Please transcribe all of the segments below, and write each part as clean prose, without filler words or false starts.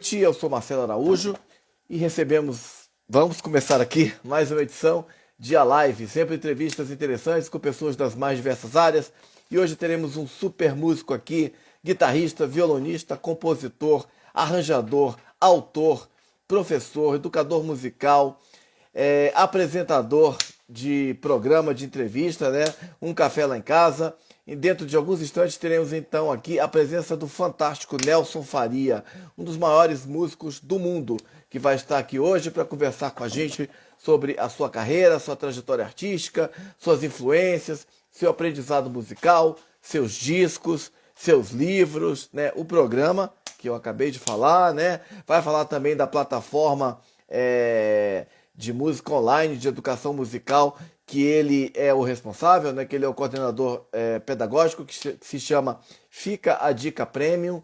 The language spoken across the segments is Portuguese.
Eu sou Marcelo Araújo e vamos começar aqui mais uma edição de A Live, sempre entrevistas interessantes com pessoas das mais diversas áreas. E hoje teremos um super músico aqui, guitarrista, violonista, compositor, arranjador, autor, professor, educador musical, apresentador de programa de entrevista, né? Um café lá em casa. E dentro de alguns instantes teremos então aqui a presença do fantástico Nelson Faria, um dos maiores músicos do mundo, que vai estar aqui hoje para conversar com a gente sobre a sua carreira, sua trajetória artística, suas influências, seu aprendizado musical, seus discos, seus livros, né? O programa que eu acabei de falar, né? Vai falar também da plataforma de música online, de educação musical, que ele é o responsável, né? Que ele é o coordenador pedagógico, que se chama Fica a Dica Premium.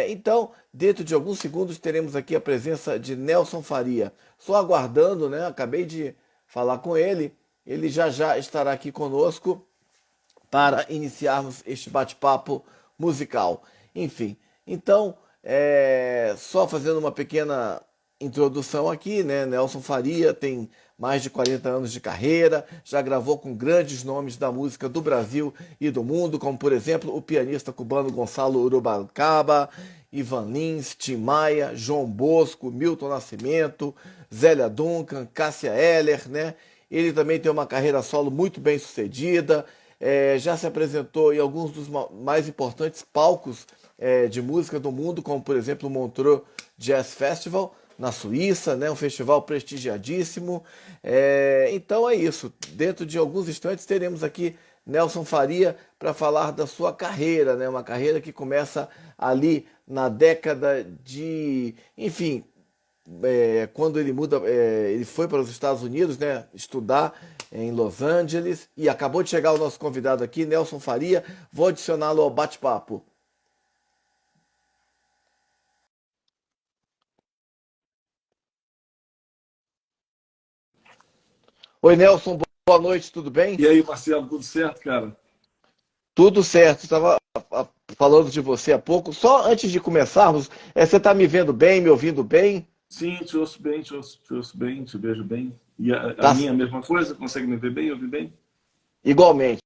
Então, dentro de alguns segundos, teremos aqui a presença de Nelson Faria. Só aguardando, né? Acabei de falar com ele. Ele já estará aqui conosco para iniciarmos este bate-papo musical. Enfim, então, só fazendo uma pequena introdução aqui, né? Nelson Faria tem mais de 40 anos de carreira, já gravou com grandes nomes da música do Brasil e do mundo, como por exemplo o pianista cubano Gonçalo Urubacaba, Ivan Lins, Tim Maia, João Bosco, Milton Nascimento, Zélia Duncan, Cássia Eller, né? Ele também tem uma carreira solo muito bem sucedida, já se apresentou em alguns dos mais importantes palcos de música do mundo, como por exemplo o Montreux Jazz Festival, na Suíça, né? Um festival prestigiadíssimo. Então é isso. Dentro de alguns instantes teremos aqui Nelson Faria para falar da sua carreira, né? Uma carreira que começa ali na década de... Enfim, quando ele ele foi para os Estados Unidos, né? Estudar em Los Angeles. E acabou de chegar o nosso convidado aqui, Nelson Faria. Vou adicioná-lo ao bate-papo. Oi, Nelson, boa noite, tudo bem? E aí, Marcelo, tudo certo, cara? Tudo certo, estava falando de você há pouco. Só antes de começarmos, você está me vendo bem, me ouvindo bem? Sim, te ouço bem, te ouço bem, te vejo bem. E a Tá minha a mesma coisa? Consegue me ver bem, ouvir bem? igualmente.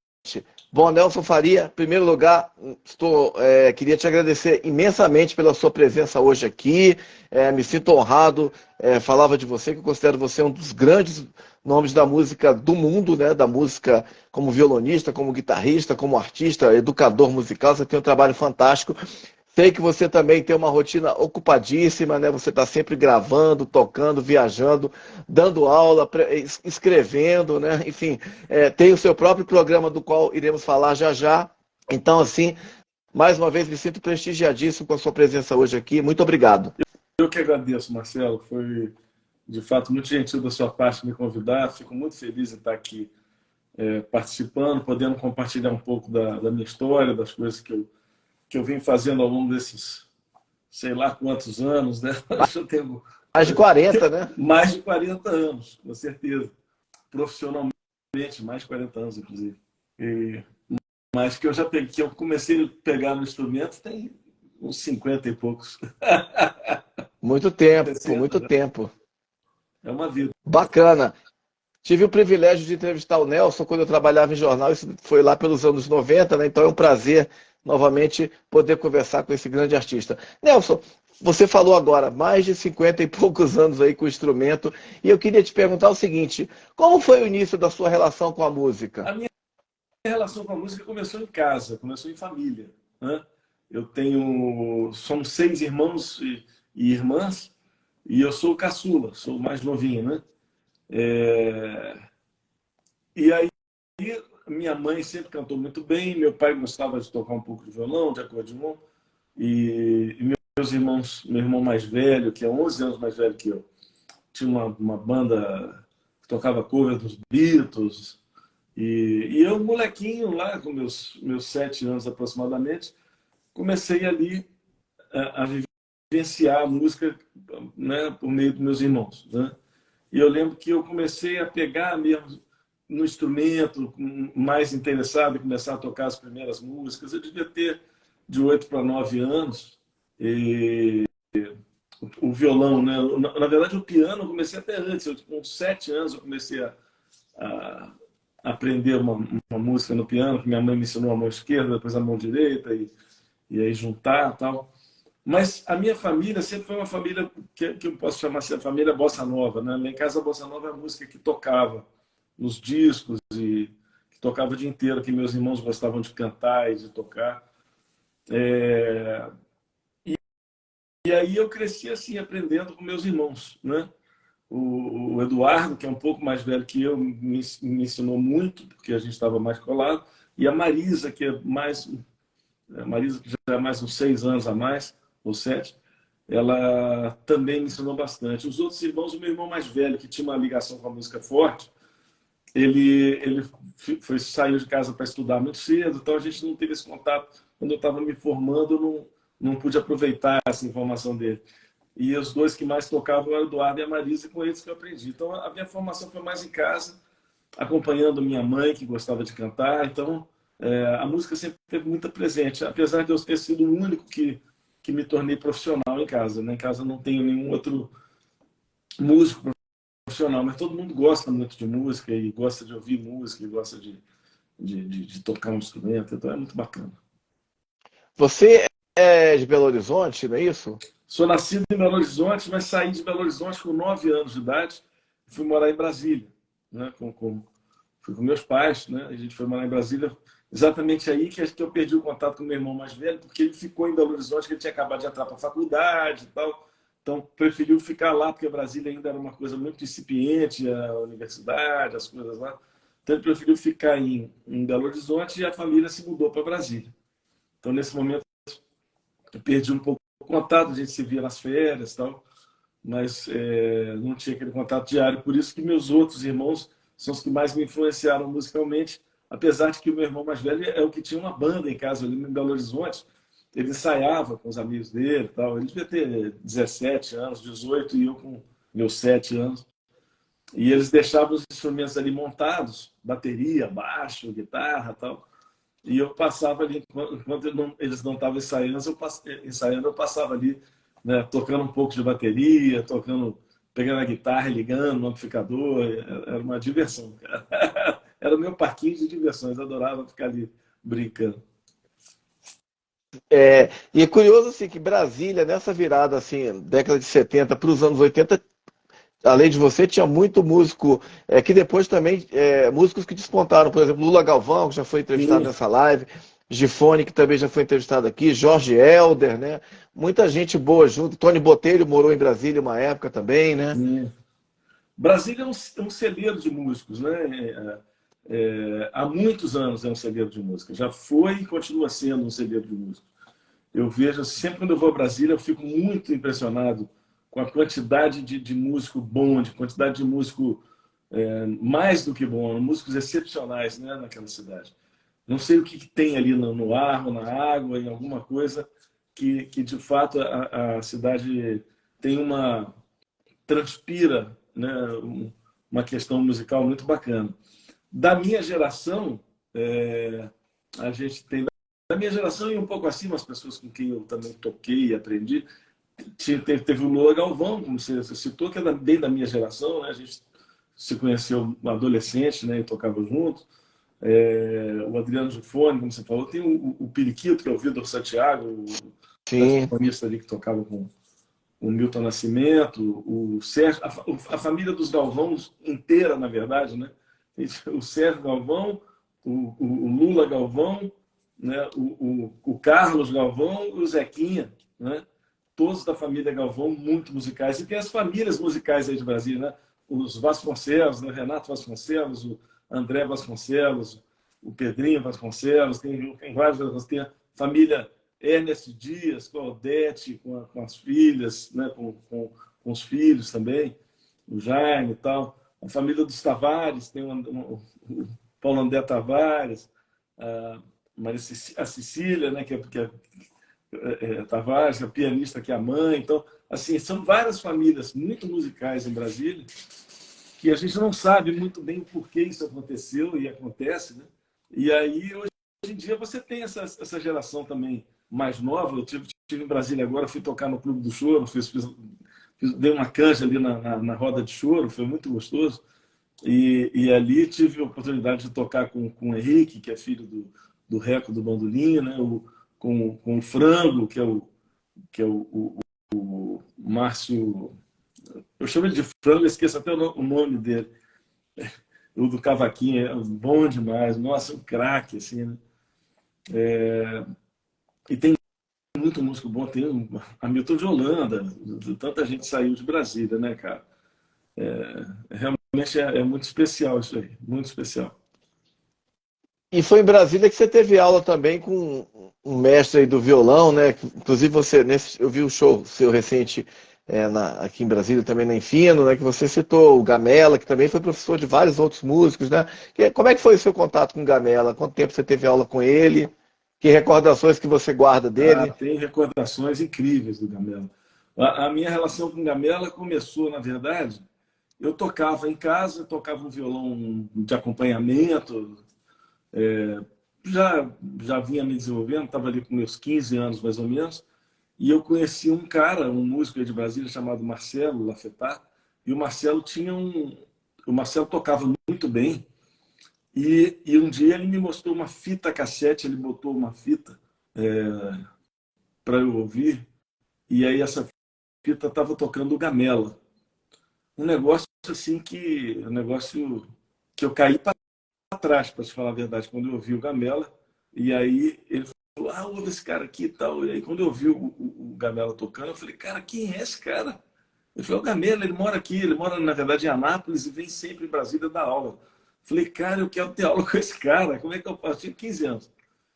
Bom, Nelson Faria, em primeiro lugar, queria te agradecer imensamente pela sua presença hoje aqui. Me sinto honrado. Falava de você, que eu considero você um dos grandes nomes da música do mundo, né? Da música como violonista, como guitarrista, como artista, educador musical. Você tem um trabalho fantástico. Sei que você também tem uma rotina ocupadíssima, né? Você está sempre gravando, tocando, viajando, dando aula, escrevendo, né? Enfim, tem o seu próprio programa do qual iremos falar já já. Então, assim, mais uma vez me sinto prestigiadíssimo com a sua presença hoje aqui. Muito obrigado. Eu que agradeço, Marcelo. Foi, de fato, muito gentil da sua parte me convidar. Fico muito feliz em estar aqui participando, podendo compartilhar um pouco da minha história, das coisas que eu vim fazendo ao longo desses, sei lá quantos anos, né? Eu tenho Mais de 40, né? mais de 40 anos, com certeza. Profissionalmente, mais de 40 anos, inclusive. E, mas que eu comecei a pegar no instrumento tem uns 50 e poucos. Muito tempo, 60, muito né? tempo. É uma vida. Bacana. Tive o privilégio de entrevistar o Nelson quando eu trabalhava em jornal, isso foi lá pelos anos 90, né? Então é um prazer novamente poder conversar com esse grande artista. Nelson, você falou agora, mais de 50 e poucos anos aí com o instrumento, e eu queria te perguntar o seguinte: como foi o início da sua relação com a música? A minha relação com a música começou em casa, começou em família, né? Somos 6 irmãos e irmãs, e eu sou o caçula, sou o mais novinho, né? É, E aí, minha mãe sempre cantou muito bem, meu pai gostava de tocar um pouco de violão, de acordeon, e meus irmãos, meu irmão mais velho, que é 11 anos mais velho que eu, tinha uma banda que tocava cover dos Beatles, e eu, molequinho, lá com meus 7 anos aproximadamente, comecei ali a vivenciar a música, né, por meio dos meus irmãos, né? E eu lembro que eu comecei a pegar mesmo no instrumento, mais interessado em começar a tocar as primeiras músicas. Eu devia ter de 8 para 9 anos. E o violão, né? Na verdade, o piano eu comecei até antes. Com 7 anos eu comecei a aprender uma música no piano, que minha mãe me ensinou a mão esquerda, depois a mão direita, e aí juntar e tal. Mas a minha família sempre foi uma família que eu posso chamar assim, a família bossa nova, né? Lá em casa, a bossa nova é a música que tocava nos discos e que tocava o dia inteiro, que meus irmãos gostavam de cantar e de tocar. É... E aí eu cresci assim, aprendendo com meus irmãos, né? O Eduardo, que é um pouco mais velho que eu, me ensinou muito, porque a gente estava mais colado, e a Marisa, que é mais... A Marisa, que já é mais uns 6 anos a mais, ou 7, ela também me ensinou bastante. Os outros irmãos, o meu irmão mais velho, que tinha uma ligação com a música forte, ele saiu de casa para estudar muito cedo, então a gente não teve esse contato. Quando eu estava me formando, eu não pude aproveitar essa informação dele. E os dois que mais tocavam eram o Eduardo e a Marisa, e com eles que eu aprendi. Então a minha formação foi mais em casa, acompanhando minha mãe, que gostava de cantar. Então a música sempre teve muita presente, apesar de eu ter sido o único que me tornei profissional em casa. Né? Em casa não tenho nenhum outro músico profissional, mas todo mundo gosta muito de música e gosta de ouvir música e gosta de tocar um instrumento, então é muito bacana. Você é de Belo Horizonte, não é isso? Sou nascido em Belo Horizonte, mas saí de Belo Horizonte com 9 anos de idade e fui morar em Brasília, né? Fui com meus pais, né? A gente foi morar em Brasília, exatamente aí que eu perdi o contato com meu irmão mais velho, porque ele ficou em Belo Horizonte, que ele tinha acabado de entrar para a faculdade e tal. Então, preferiu ficar lá, porque Brasília ainda era uma coisa muito incipiente, a universidade, as coisas lá. Então, ele preferiu ficar em Belo Horizonte e a família se mudou para Brasília. Então, nesse momento, eu perdi um pouco o contato, a gente se via nas férias e tal, mas não tinha aquele contato diário. Por isso que meus outros irmãos são os que mais me influenciaram musicalmente, apesar de que o meu irmão mais velho é o que tinha uma banda em casa ali em Belo Horizonte. Ele ensaiava com os amigos dele e tal. Ele devia ter 17 anos, 18, e eu com meus 7 anos. E eles deixavam os instrumentos ali montados, bateria, baixo, guitarra e tal. E eu passava ali, enquanto eles não estavam ensaiando, eu passava ali, né, tocando um pouco de bateria, pegando a guitarra e ligando no amplificador. Era uma diversão, cara. Era o meu parquinho de diversões, eu adorava ficar ali brincando. E é curioso assim, que Brasília, nessa virada assim, década de 70 para os anos 80, além de você, tinha muito músico, que depois também, músicos que despontaram, por exemplo, Lula Galvão, que já foi entrevistado Sim, nessa live, Gifone, que também já foi entrevistado aqui, Jorge Elder, né? Muita gente boa junto. Tony Botelho morou em Brasília uma época também, né? sim. Brasília é um celeiro de músicos, né? Há muitos anos é um celeiro de música. Já foi e continua sendo um celeiro de música. Eu vejo, sempre quando eu vou a Brasília, eu fico muito impressionado com a quantidade de músico bom, de quantidade de músico mais do que bom, músicos excepcionais, né, naquela cidade. Não sei o que tem ali no ar ou na água, em alguma coisa que de fato a cidade tem transpira, né, uma questão musical muito bacana. Da minha geração, a gente tem da minha geração e um pouco acima, as pessoas com quem eu também toquei e aprendi, teve o Lula Galvão, como você citou, que é bem da minha geração, né? A gente se conheceu adolescente, né, e tocava junto. O Adriano Gifone, como você falou, tem o Periquito, que é o Vitor Santiago, o Sim. saxofonista ali que tocava com o Milton Nascimento, o Sérgio, a família dos Galvãos inteira, na verdade, né? O Sérgio Galvão, o Lula Galvão, né? O Carlos Galvão e o Zequinha, né? Todos da família Galvão, muito musicais. E tem as famílias musicais aí de Brasília, né? Os Vasconcelos, né? Renato Vasconcelos, o André Vasconcelos, o Pedrinho Vasconcelos, tem vários, tem a família Ernest Dias, com a Odete, com as filhas, né? com os filhos também, o Jaime e tal. A família dos Tavares, tem o Paulo André Tavares, a Cecília, né? Tavares, a pianista que é a mãe. Então, assim, são várias famílias muito musicais em Brasília que a gente não sabe muito bem por que isso aconteceu e acontece, né? E aí, hoje em dia, você tem essa geração também mais nova. Eu tive em Brasília agora, fui tocar no Clube do Choro, dei uma canja ali na roda de choro, foi muito gostoso. E ali tive a oportunidade de tocar com o Henrique, que é filho do Reco do Bandolim, né? Com o Frango, que é o Márcio. Eu chamo ele de Frango, eu esqueço até o nome dele. O do cavaquinho, é bom demais. Nossa, um craque, assim, né? E tem muito músico bom, tem Hamilton de Holanda, tanta gente saiu de Brasília, né, cara? Realmente é muito especial isso aí, muito especial. E foi em Brasília que você teve aula também com um mestre aí do violão, né? Inclusive você, eu vi o show seu recente aqui em Brasília, também na Infino, né? Que você citou o Gamela, que também foi professor de vários outros músicos, né? Como é que foi o seu contato com o Gamela? Quanto tempo você teve aula com ele? Que recordações que você guarda dele? Tem recordações incríveis do Gamela. A minha relação com o Gamela começou, na verdade, eu tocava em casa, tocava um violão de acompanhamento, já, já vinha me desenvolvendo, estava ali com meus 15 anos mais ou menos, e eu conheci um cara, um músico aí de Brasília chamado Marcelo Lafetá, e o Marcelo o Marcelo tocava muito bem, e um dia ele me mostrou uma fita cassete, ele botou uma fita para eu ouvir, e aí essa fita estava tocando o Gamela. Um negócio assim um negócio que eu caí para trás, para te falar a verdade, quando eu ouvi o Gamela, e aí ele falou, ouve esse cara aqui e tal. E aí quando eu ouvi o Gamela tocando, eu falei, cara, quem é esse cara? Ele falou, o Gamela, ele mora aqui, ele mora, na verdade, em Anápolis e vem sempre em Brasília dar aula. Eu falei, cara, eu quero ter aula com esse cara. Como é que eu faço? Eu tinha 15 anos.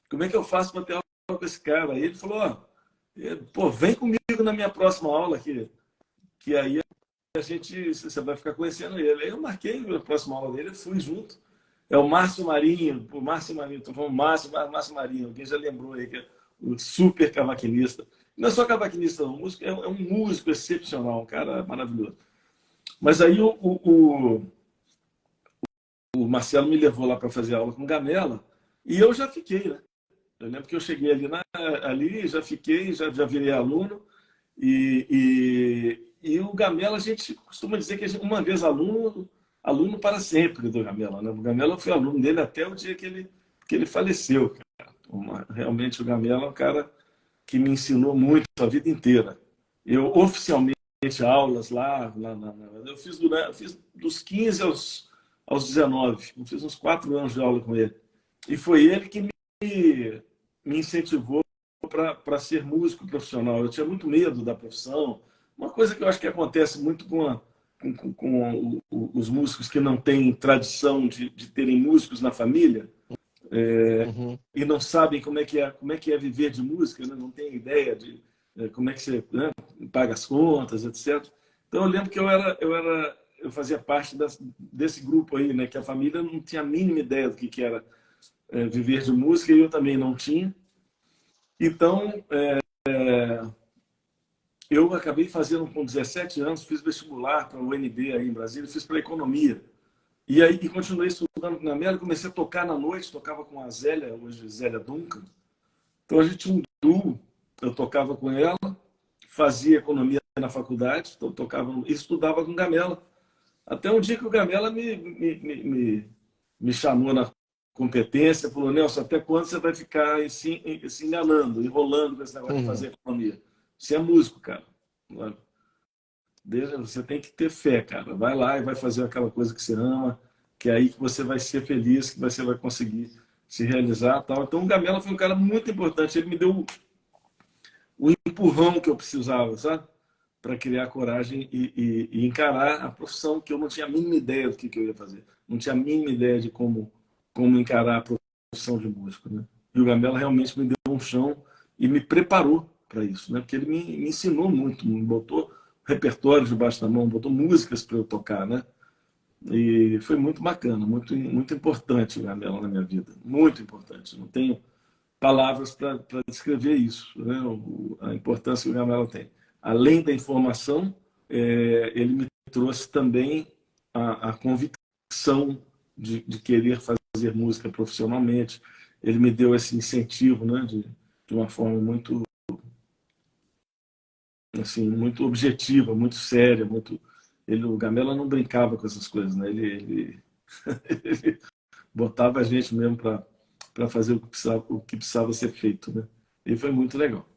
Como é que eu faço para ter aula com esse cara? Aí ele falou, pô, vem comigo na minha próxima aula, que aí a gente, você vai ficar conhecendo ele. Aí eu marquei a próxima aula dele, fui junto. É o Márcio Marinho, estou falando Márcio Marinho, alguém já lembrou aí que é o super cavaquinista. Não é só cavaquinista, não, é um músico excepcional, um cara maravilhoso. Mas aí o Marcelo me levou lá para fazer aula com Gamela e eu já fiquei, né? Eu lembro que eu cheguei ali já fiquei, já virei aluno. E o Gamela, a gente costuma dizer que uma vez aluno para sempre do Gamela, né? O Gamela foi aluno dele até o dia que ele faleceu, cara. Realmente o Gamela é um cara que me ensinou muito a vida inteira. Eu oficialmente aulas eu fiz dos 15 aos 19, eu fiz uns 4 anos de aula com ele. E foi ele que me incentivou para ser músico profissional. Eu tinha muito medo da profissão. Uma coisa que eu acho que acontece muito com os músicos que não têm tradição de terem músicos na família Uhum. e não sabem como é que é viver de música, né? Não tem ideia de como é que você, né, paga as contas, etc. Então eu lembro que eu fazia parte desse grupo aí, né, que a família não tinha a mínima ideia do que era viver de música e eu também não tinha. Então, eu acabei fazendo com 17 anos, fiz vestibular para o UNB aí em Brasília, fiz para economia. E continuei estudando na América, comecei a tocar na noite, tocava com a Zélia, hoje Zélia Duncan. Então a gente tinha um duo, eu tocava com ela, fazia economia na faculdade, então tocava e estudava com Gamela. Até um dia que o Gamela me chamou na competência, falou, Nelson, até quando você vai ficar se enganando, enrolando com esse negócio de Uhum. fazer economia? Você é músico, cara. Você tem que ter fé, cara. Vai lá e vai fazer aquela coisa que você ama, que é aí que você vai ser feliz, que você vai conseguir se realizar, tal. Então o Gamela foi um cara muito importante. Ele me deu o empurrão que eu precisava, sabe? Para criar coragem e encarar a profissão que eu não tinha a mínima ideia do que eu ia fazer. Não tinha a mínima ideia de como encarar a profissão de músico, né? E o Gamela realmente me deu um chão e me preparou para isso, né? Porque ele me ensinou muito, me botou repertório debaixo da mão, botou músicas para eu tocar, né? E foi muito bacana, muito, muito importante o Gamela na minha vida. Muito importante. Não tenho palavras para descrever isso, né? A importância que o Gamela tem. Além da informação, ele me trouxe também a convicção de querer fazer música profissionalmente. Ele me deu esse incentivo, né? De uma forma muito assim, muito objetiva, muito séria, muito... o Gamela não brincava com essas coisas, né? Ele botava a gente mesmo para fazer o que precisava ser feito, né? E foi muito legal,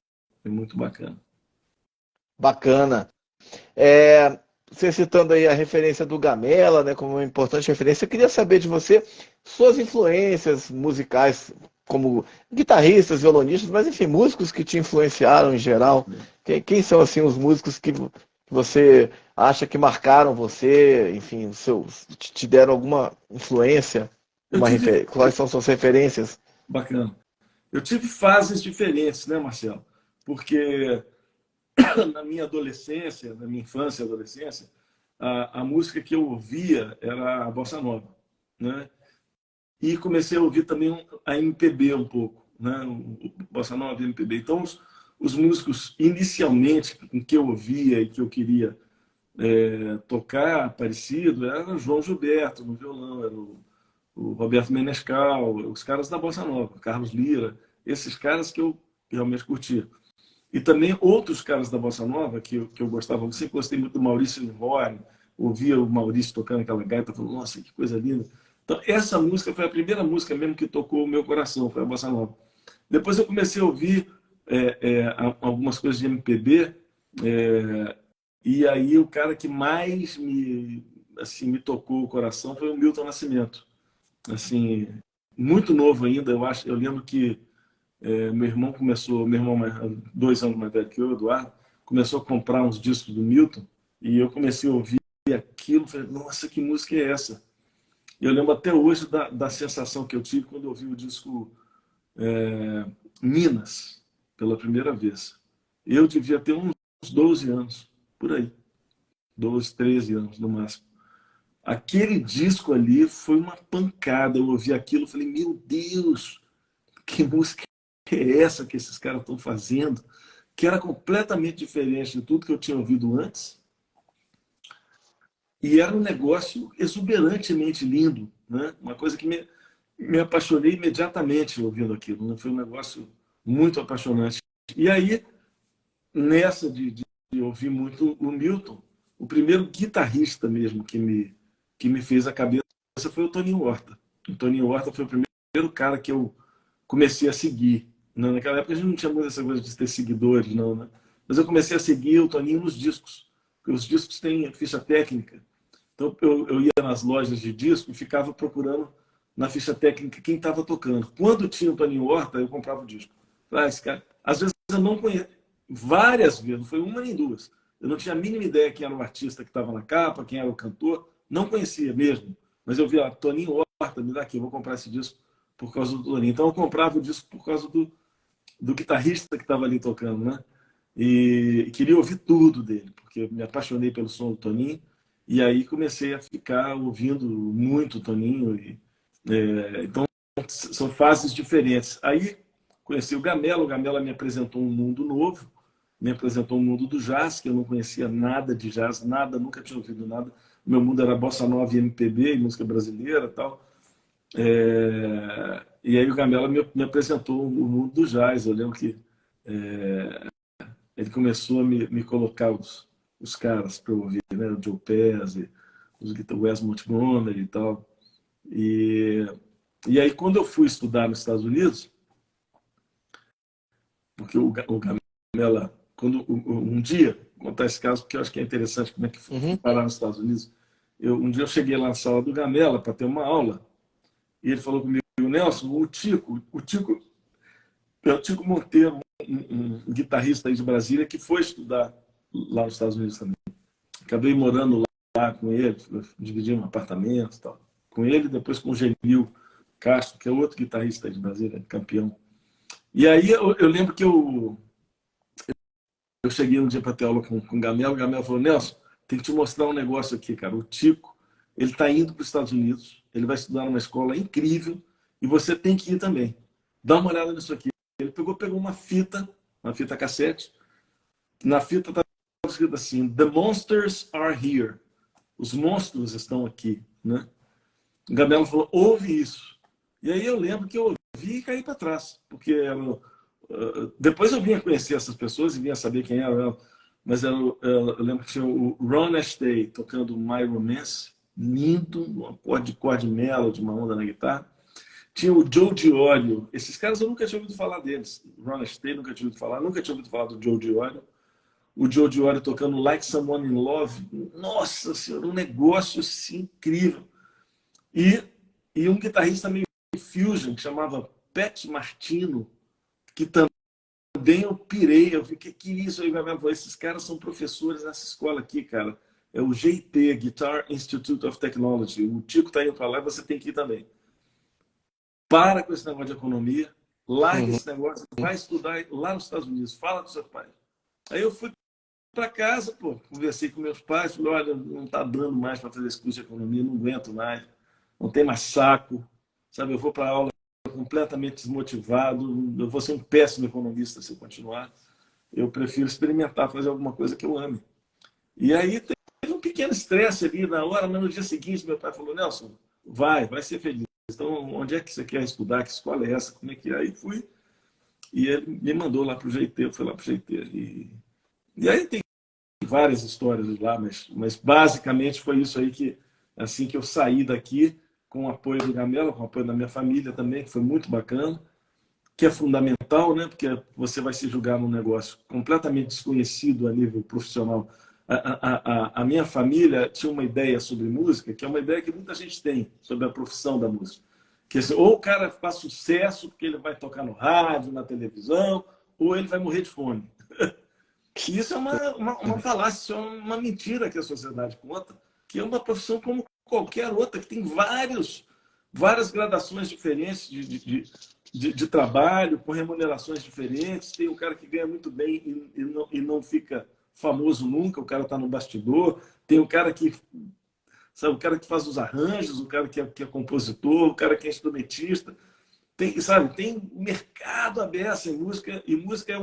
foi muito bacana. Bacana. É, você citando aí a referência do Gamela, né, como uma importante referência, eu queria saber de você suas influências musicais como guitarristas, violonistas, mas enfim, músicos que te influenciaram em geral. Quem são assim os músicos que você acha que marcaram você, enfim, te deram alguma influência, Eu tive, quais são suas referências? bacana. Eu tive fases diferentes, né, Marcelo? Porque na minha adolescência, na minha infância e adolescência, a música que eu ouvia era a bossa nova, né? E comecei a ouvir também a MPB um pouco, né? O bossa nova e MPB. Então, os músicos inicialmente com que eu ouvia e que eu queria tocar parecido era o João Gilberto no violão, era o Roberto Menescal, os caras da bossa nova, Carlos Lira, esses caras que eu realmente curtia. E também outros caras da bossa nova que eu gostava, eu sempre gostei muito do Maurício Lindorm, ouvia o Maurício tocando aquela gaita, falando, nossa, que coisa linda. Então, essa música foi a primeira música mesmo que tocou o meu coração, foi a bossa nova. Depois eu comecei a ouvir algumas coisas de MPB, e aí o cara que mais me tocou o coração foi o Milton Nascimento. Assim, muito novo ainda, eu lembro que meu irmão 2 anos mais velho que eu, Eduardo, começou a comprar uns discos do Milton e eu comecei a ouvir aquilo, falei, nossa, que música é essa? E eu lembro até hoje da sensação que eu tive quando eu ouvi o disco Minas, pela primeira vez. Eu devia ter uns 12 anos, por aí, 12, 13 anos no máximo. Aquele disco ali foi uma pancada, eu ouvi aquilo e falei, meu Deus, que música é essa que esses caras estão fazendo? Que era completamente diferente de tudo que eu tinha ouvido antes. E era um negócio exuberantemente lindo, né? Uma coisa que me apaixonei imediatamente ouvindo aquilo, né? Foi um negócio muito apaixonante. E aí, nessa de ouvir muito o Milton, o primeiro guitarrista mesmo que me fez a cabeça foi o Toninho Horta. O Toninho Horta foi o primeiro cara que eu comecei a seguir. Não, naquela época a gente não tinha muito essa coisa de ter seguidores, não, né? Mas eu comecei a seguir o Toninho nos discos, porque os discos têm ficha técnica. Então eu ia nas lojas de disco e ficava procurando na ficha técnica quem estava tocando. Quando tinha o Toninho Horta, eu comprava o disco. Esse cara... Às vezes eu não conhecia, várias vezes, não foi uma nem duas. Eu não tinha a mínima ideia quem era o artista que estava na capa, quem era o cantor, não conhecia mesmo. Mas eu via Toninho Horta, me dá aqui, eu vou comprar esse disco por causa do Toninho. Então eu comprava o disco por causa do guitarrista que estava ali tocando, né? E queria ouvir tudo dele, porque eu me apaixonei pelo som do Toninho. E aí comecei a ficar ouvindo muito o Toninho. Então são fases diferentes. Aí conheci o Gamela me apresentou um mundo novo, me apresentou um mundo do jazz, que eu não conhecia nada de jazz, nada, nunca tinha ouvido nada. Meu mundo era bossa nova e MPB, e música brasileira e tal. E aí o Gamela me apresentou o mundo do jazz. Eu lembro que ele começou a me colocar os caras para eu ouvir, né? O Joe Pesci, o Wes Montgomery e tal. E aí quando eu fui estudar nos Estados Unidos, porque o Gamela, um dia, vou contar esse caso porque eu acho que é interessante como é que fui Uhum. parar nos Estados Unidos. Um dia eu cheguei lá na sala do Gamela para ter uma aula e ele falou comigo, Nelson, o Tico Monteiro, um guitarrista aí de Brasília, que foi estudar lá nos Estados Unidos também. Acabei morando lá com ele, dividi um apartamento e tal. Com ele, depois com o Genil Castro, que é outro guitarrista aí de Brasília, campeão. E aí eu lembro que eu cheguei um dia para ter aula com o Gamel falou, Nelson, tem que te mostrar um negócio aqui, cara. O Tico, ele está indo para os Estados Unidos, ele vai estudar numa escola incrível e você tem que ir também. Dá uma olhada nisso aqui. Ele pegou uma fita cassete. Na fita estava escrito assim: The monsters are here. Os monstros estão aqui, né? O Gabriel falou: ouve isso. E aí eu lembro que eu ouvi e caí para trás, porque depois eu vinha conhecer essas pessoas e vinha saber quem era. mas eu lembro que tinha o Ron Astley tocando My Romance, lindo, um acorde de Cord Melody, uma onda na guitarra. Tinha o Joe Diorio. Esses caras eu nunca tinha ouvido falar deles. Ron Astley, nunca tinha ouvido falar. Nunca tinha ouvido falar do Joe Diorio. O Joe Diorio tocando Like Someone in Love. Nossa Senhora, um negócio assim, incrível. E um guitarrista meio fusion, que chamava Pat Martino, que também eu pirei. Eu fiquei, que isso aí? Esses caras são professores nessa escola aqui, cara. É o GIT, Guitar Institute of Technology. O Tico está indo para lá e você tem que ir também. Para com esse negócio de economia, larga esse negócio, vai estudar lá nos Estados Unidos, fala com seus pais. Aí eu fui para casa, pô, conversei com meus pais, falei, olha, não está dando mais para fazer esse curso de economia, não aguento mais, não tem mais saco, sabe? Eu vou para a aula completamente desmotivado, eu vou ser um péssimo economista se eu continuar, eu prefiro experimentar, fazer alguma coisa que eu ame. E aí teve um pequeno estresse ali na hora, mas no dia seguinte meu pai falou, Nelson, vai ser feliz. Então, onde é que você quer estudar? Que escola é essa? Como é que é? Aí fui. E ele me mandou lá para o GIT, eu fui lá para o GIT. E aí tem várias histórias lá, mas basicamente foi isso aí que, assim que eu saí daqui, com o apoio do Gamela, com o apoio da minha família também, que foi muito bacana, que é fundamental, né? Porque você vai se julgar num negócio completamente desconhecido a nível profissional. A minha família tinha uma ideia sobre música, que é uma ideia que muita gente tem sobre a profissão da música. Que assim, ou o cara faz sucesso porque ele vai tocar no rádio, na televisão, ou ele vai morrer de fome. E isso é uma falácia, é uma mentira que a sociedade conta, que é uma profissão como qualquer outra, que tem várias gradações diferentes de trabalho, com remunerações diferentes. Tem um cara que ganha muito bem e não fica famoso nunca, o cara está no bastidor. Tem o cara que, sabe, o cara que faz os arranjos, o cara que é compositor, o cara que é instrumentista. Tem, sabe, tem mercado aberto em música, e música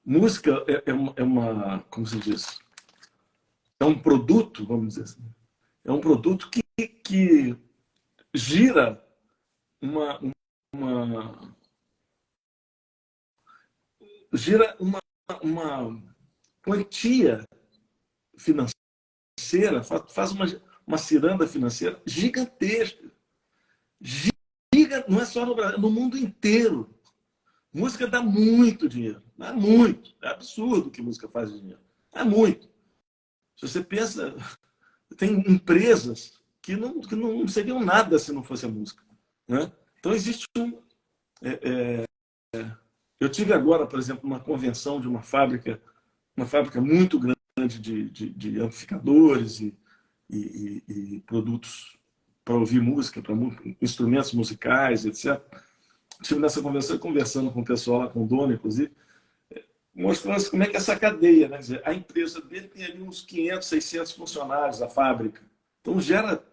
música é uma, como se diz? É um produto, vamos dizer assim. É um produto que gira uma gira uma quantia financeira, faz uma ciranda financeira gigantesca. Não é só no Brasil, é no mundo inteiro. Música dá muito dinheiro. Dá muito. É absurdo o que música faz de dinheiro. É muito. Se você pensa, tem empresas que não seriam nada se não fosse a música. Né? Então existe um... Eu tive agora, por exemplo, uma convenção de uma fábrica muito grande de amplificadores e produtos para ouvir música, para instrumentos musicais, etc. Estive nessa convenção conversando com o pessoal lá, com o dono, inclusive, mostrando como é que é essa cadeia. Né? Quer dizer, a empresa dele tem ali uns 500, 600 funcionários, a fábrica. Então gera...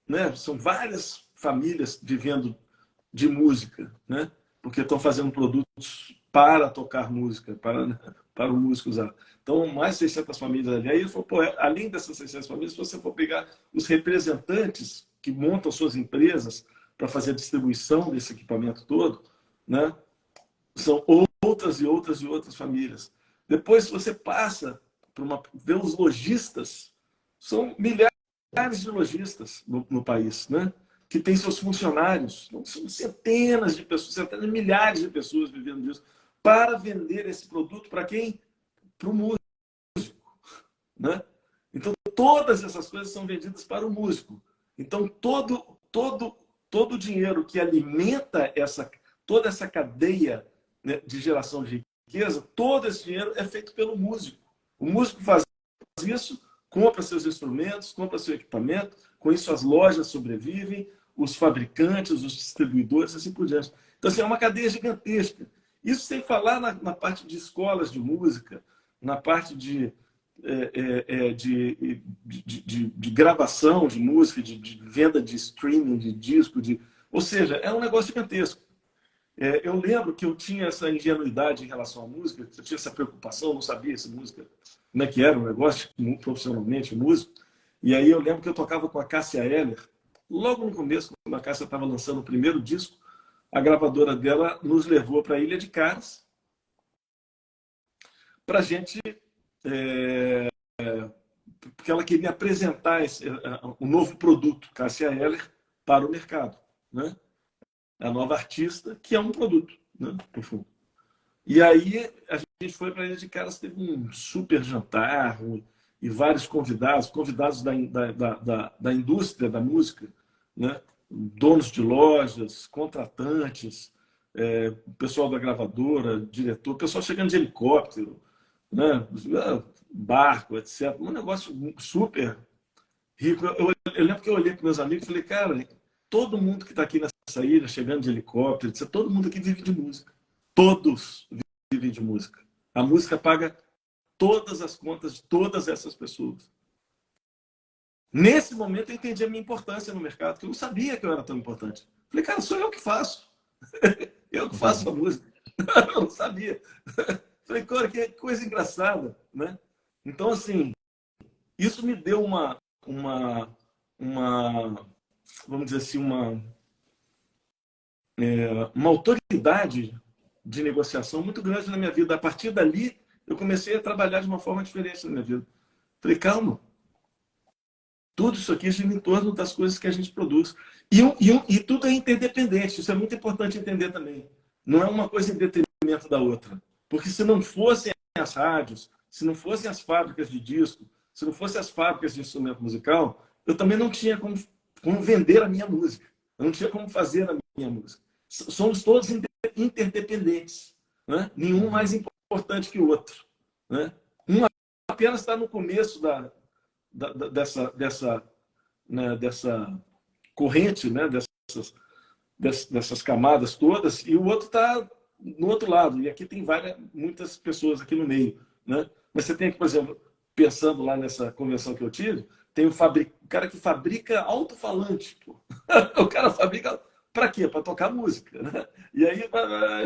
Né? São várias famílias vivendo de música, né? Porque estão fazendo produtos para tocar música, para o músico usar. Então, mais 600 famílias ali. Aí ele falou, pô, além dessas 600 famílias, se você for pegar os representantes que montam suas empresas para fazer a distribuição desse equipamento todo, né? São outras e outras e outras famílias. Depois, se você passa para ver os lojistas, são milhares de lojistas no país, né? Que tem seus funcionários. Então, são centenas de pessoas, centenas de milhares de pessoas vivendo disso, para vender esse produto para quem? Para o músico. Né? Então, todas essas coisas são vendidas para o músico. Então, todo o dinheiro que alimenta toda essa cadeia, né, de geração de riqueza, todo esse dinheiro é feito pelo músico. O músico faz isso, compra seus instrumentos, compra seu equipamento, com isso as lojas sobrevivem, os fabricantes, os distribuidores, assim por diante. Então, assim, é uma cadeia gigantesca. Isso sem falar na parte de escolas de música, na parte de gravação de música, de venda de streaming, de disco, ou seja, é um negócio gigantesco. Eu lembro que eu tinha essa ingenuidade em relação à música, eu tinha essa preocupação, não sabia essa música, como é que era o negócio, profissionalmente, músico. E aí eu lembro que eu tocava com a Cássia Eller, logo no começo, quando a Cássia estava lançando o primeiro disco, a gravadora dela nos levou para a Ilha de Caras para a gente, porque ela queria apresentar um novo produto, Cássia Eller, para o mercado, né? A nova artista, que é um produto, né? No fundo. E aí a gente foi para a Ilha de Caras, teve um super jantar e vários convidados da indústria da música, né? Donos de lojas, contratantes, pessoal da gravadora, diretor, pessoal chegando de helicóptero, né? Barco, etc. Um negócio super rico. Eu lembro que eu olhei para meus amigos e falei, cara, todo mundo que está aqui nessa ilha, chegando de helicóptero, etc., todo mundo aqui vive de música. Todos vivem de música. A música paga todas as contas de todas essas pessoas. Nesse momento eu entendi a minha importância no mercado, que eu não sabia que eu era tão importante. Falei, cara, sou eu que faço. Eu que faço a música. Eu não sabia. Falei, cara, que coisa engraçada, né? Então, assim, isso me deu vamos dizer assim, uma autoridade de negociação muito grande na minha vida. A partir dali, eu comecei a trabalhar de uma forma diferente na minha vida. Falei, calma, tudo isso aqui gira em torno das coisas que a gente produz. E tudo é interdependente, isso é muito importante entender também. Não é uma coisa em detrimento da outra. Porque se não fossem as rádios, se não fossem as fábricas de disco, se não fossem as fábricas de instrumento musical, eu também não tinha como vender a minha música. Eu não tinha como fazer a minha música. Somos todos interdependentes. Né? Nenhum mais importante que o outro. Né? Um apenas está no começo dessa corrente, né? dessas camadas todas, e o outro está no outro lado. E aqui tem muitas pessoas aqui no meio. Né? Mas você tem aqui, por exemplo, pensando lá nessa convenção que eu tive, tem o cara que fabrica alto-falante. O cara fabrica para quê? Para tocar música. Né? E aí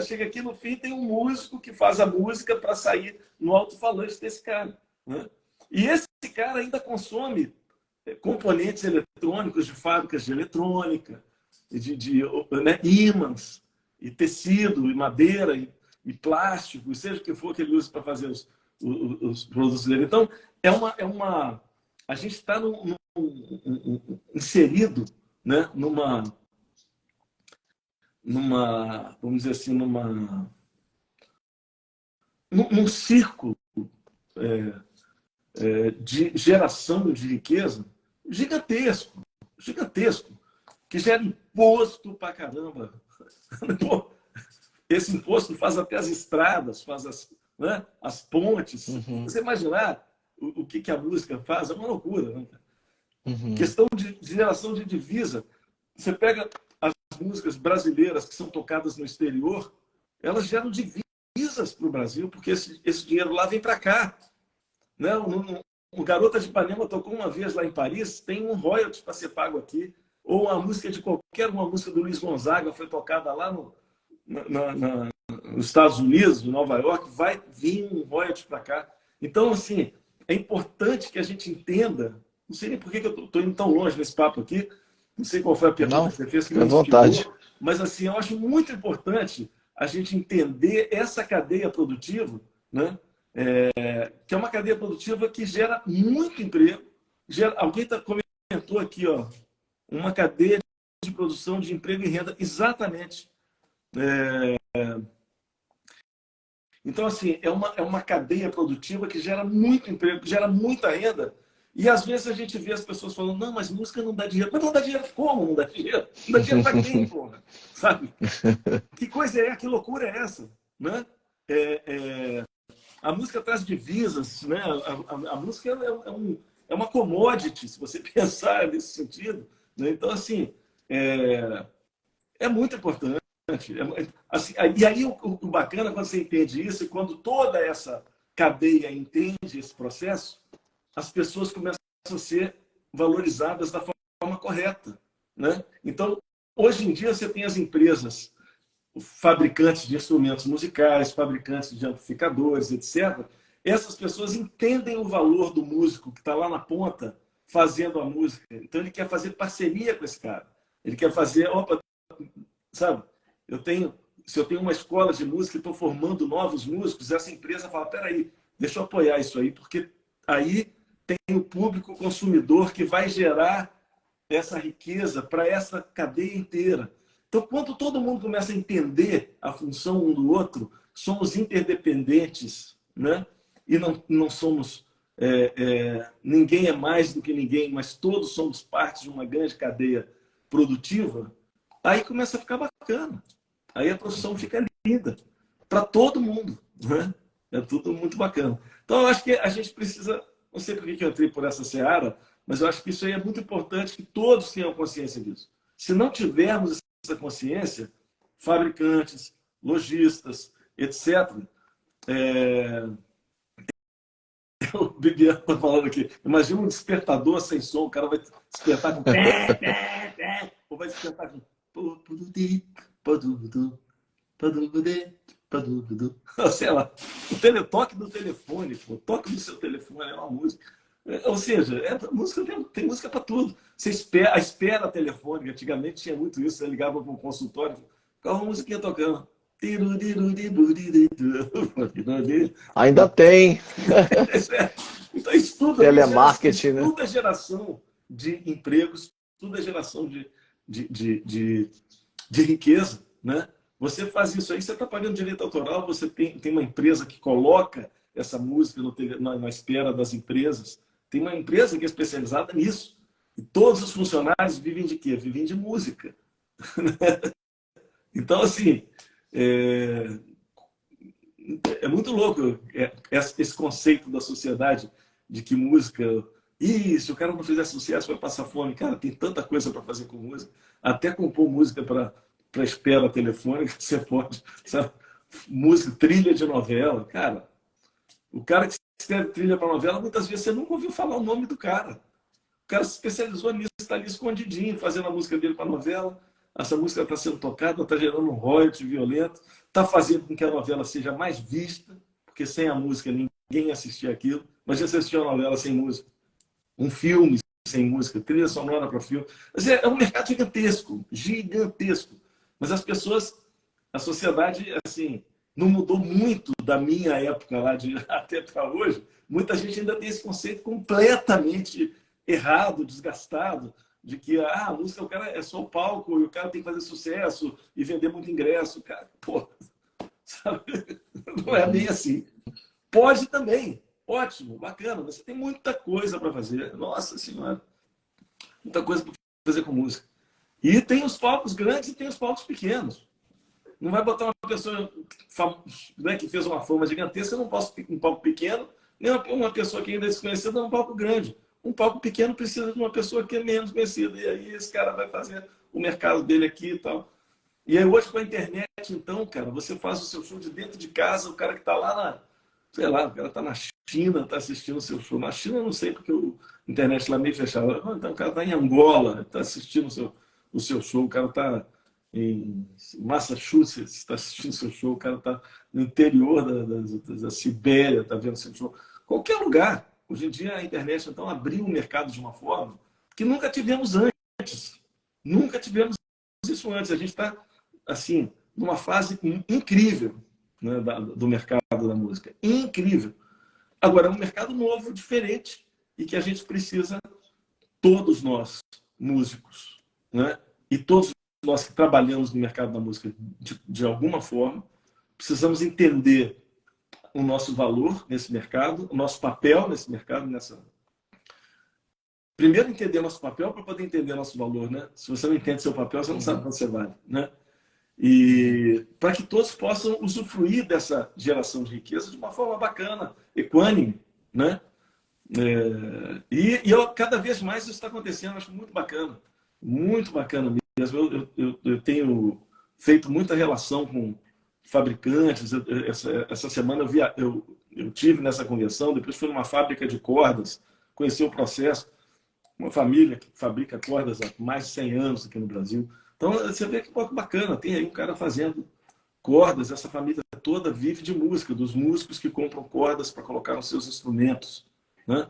chega aqui no fim, tem um músico que faz a música para sair no alto-falante desse cara. Né? E esse cara ainda consome componentes eletrônicos de fábricas de eletrônica, né, ímãs, e tecido, e madeira, e plástico, e seja o que for que ele usa para fazer os produtos dele. Então, a gente está inserido, né, vamos dizer assim, num círculo de geração de riqueza gigantesco, gigantesco, que gera imposto pra caramba. Esse imposto faz até as estradas, faz as pontes. Você imaginar o que a música faz, é uma loucura. Né? Questão de geração de divisa. Você pega as músicas brasileiras que são tocadas no exterior, elas geram divisas para o Brasil, porque esse dinheiro lá vem para cá. Né? O Garota de Ipanema tocou uma vez lá em Paris, tem um royalties para ser pago aqui. Ou a música de uma música do Luiz Gonzaga foi tocada lá nos Estados Unidos, em Nova York, vai vir um royalties para cá. Então, assim, é importante que a gente entenda. Não sei nem por que eu estou indo tão longe nesse papo aqui. Não sei qual foi a pergunta que você fez, que me vontade. Mas, assim, eu acho muito importante a gente entender essa cadeia produtiva, né? Que é uma cadeia produtiva que gera muito emprego. Alguém comentou aqui, ó, uma cadeia de produção de emprego e renda, exatamente. Então, assim, é uma cadeia produtiva que gera muito emprego, que gera muita renda. E às vezes a gente vê as pessoas falando, não, mas música não dá dinheiro. Mas não dá dinheiro como não dá dinheiro? Não dá dinheiro para quem, porra? Sabe? Que coisa é? Que loucura é essa? Né? A música traz divisas, né? A música é uma commodity, se você pensar nesse sentido. Né? Então, assim, é muito importante. Assim, e aí o bacana quando você entende isso, e quando toda essa cadeia entende esse processo, as pessoas começam a ser valorizadas da forma correta. Né? Então, hoje em dia, você tem as empresas, fabricantes de instrumentos musicais, fabricantes de amplificadores, etc. Essas pessoas entendem o valor do músico que está lá na ponta fazendo a música. Então, ele quer fazer parceria com esse cara. Ele quer fazer, sabe? Se eu tenho uma escola de música e estou formando novos músicos, essa empresa fala, peraí, deixa eu apoiar isso aí, porque aí tem o público consumidor que vai gerar essa riqueza para essa cadeia inteira. Então, quando todo mundo começa a entender a função um do outro, somos interdependentes, né? E não somos... ninguém é mais do que ninguém, mas todos somos parte de uma grande cadeia produtiva, aí começa a ficar bacana. Aí a profissão fica linda para todo mundo, né? É tudo muito bacana. Então, eu acho que a gente precisa... Não sei por que eu entrei por essa seara, mas eu acho que isso aí é muito importante que todos tenham consciência disso. Se não tivermos essa consciência, fabricantes, lojistas, etc., o Bibiano está falando aqui, imagina um despertador sem som, o cara vai despertar com... ou vai despertar com... sei lá, o teletoque do telefone, o toque do seu telefone é uma música. Ou seja, música tem música para tudo. A espera telefônica, antigamente tinha muito isso, você ligava para um consultório, ficava uma musiquinha tocando. Ainda tem. Então, estuda, Telemarketing, né? estuda a geração de empregos, estuda a geração de riqueza, né? Você faz isso aí, você está pagando direito autoral, você tem uma empresa que coloca essa música na espera das empresas. Tem uma empresa que é especializada nisso. E todos os funcionários vivem de quê? Vivem de música. Então, assim, é muito louco esse conceito da sociedade de que música... se o cara não fizer sucesso, vai passar fome. Cara, tem tanta coisa para fazer com música. Até compor música para espera telefônica, você pode. Sabe? Música, trilha de novela. Cara, o cara que escreve trilha para novela, muitas vezes você nunca ouviu falar o nome do cara. O cara se especializou nisso, está ali escondidinho, fazendo a música dele para novela. Essa música está sendo tocada, está gerando um royalty violento, está fazendo com que a novela seja mais vista, porque sem a música ninguém assistia aquilo. Imagina você assistir uma novela sem música, um filme sem música, trilha sonora para filme. É um mercado gigantesco, gigantesco. Mas as pessoas, a sociedade, assim, não mudou muito da minha época lá até para hoje. Muita gente ainda tem esse conceito completamente errado, desgastado, de que a música, o cara é só o palco, e o cara tem que fazer sucesso e vender muito ingresso. Cara, pô, sabe? Não é bem assim. Pode também. Ótimo, bacana. Você tem muita coisa para fazer. Nossa Senhora. Muita coisa para fazer com música. E tem os palcos grandes e tem os palcos pequenos. Não vai botar uma pessoa né, que fez uma fama gigantesca num palco pequeno, nem uma pessoa que ainda é desconhecida num palco grande. Um palco pequeno precisa de uma pessoa que é menos conhecida. E aí esse cara vai fazer o mercado dele aqui e tal. E aí hoje com a internet, então, cara, você faz o seu show de dentro de casa, o cara que está lá sei lá, o cara está na China, está assistindo o seu show. Na China eu não sei, porque a internet lá é meio fechada. Então o cara está em Angola, está assistindo o seu show, o cara está em Massachusetts, está assistindo o seu show, o cara está no interior da Sibéria, está vendo o seu show. Qualquer lugar. Hoje em dia a internet, então, abriu o mercado de uma forma que nunca tivemos antes. Nunca tivemos isso antes. A gente está, assim, numa fase incrível, né, do mercado da música. Incrível. Agora, é um mercado novo, diferente, e que a gente precisa, todos nós, músicos, né, e todos nós que trabalhamos no mercado da música de alguma forma, precisamos entender o nosso valor nesse mercado, o nosso papel nesse mercado, Primeiro entender nosso papel para poder entender nosso valor, né? Se você não entende seu papel, você não sabe quanto você vale, né? E para que todos possam usufruir dessa geração de riqueza de uma forma bacana, equânime, né? Cada vez mais isso está acontecendo, acho muito bacana mesmo. Eu tenho feito muita relação com fabricantes. Essa semana eu tive nessa convenção, depois fui numa fábrica de cordas, conheci o processo, uma família que fabrica cordas há mais de 100 anos aqui no Brasil. Então, você vê que bacana, tem aí um cara fazendo cordas, essa família toda vive de música, dos músicos que compram cordas para colocar nos seus instrumentos, né?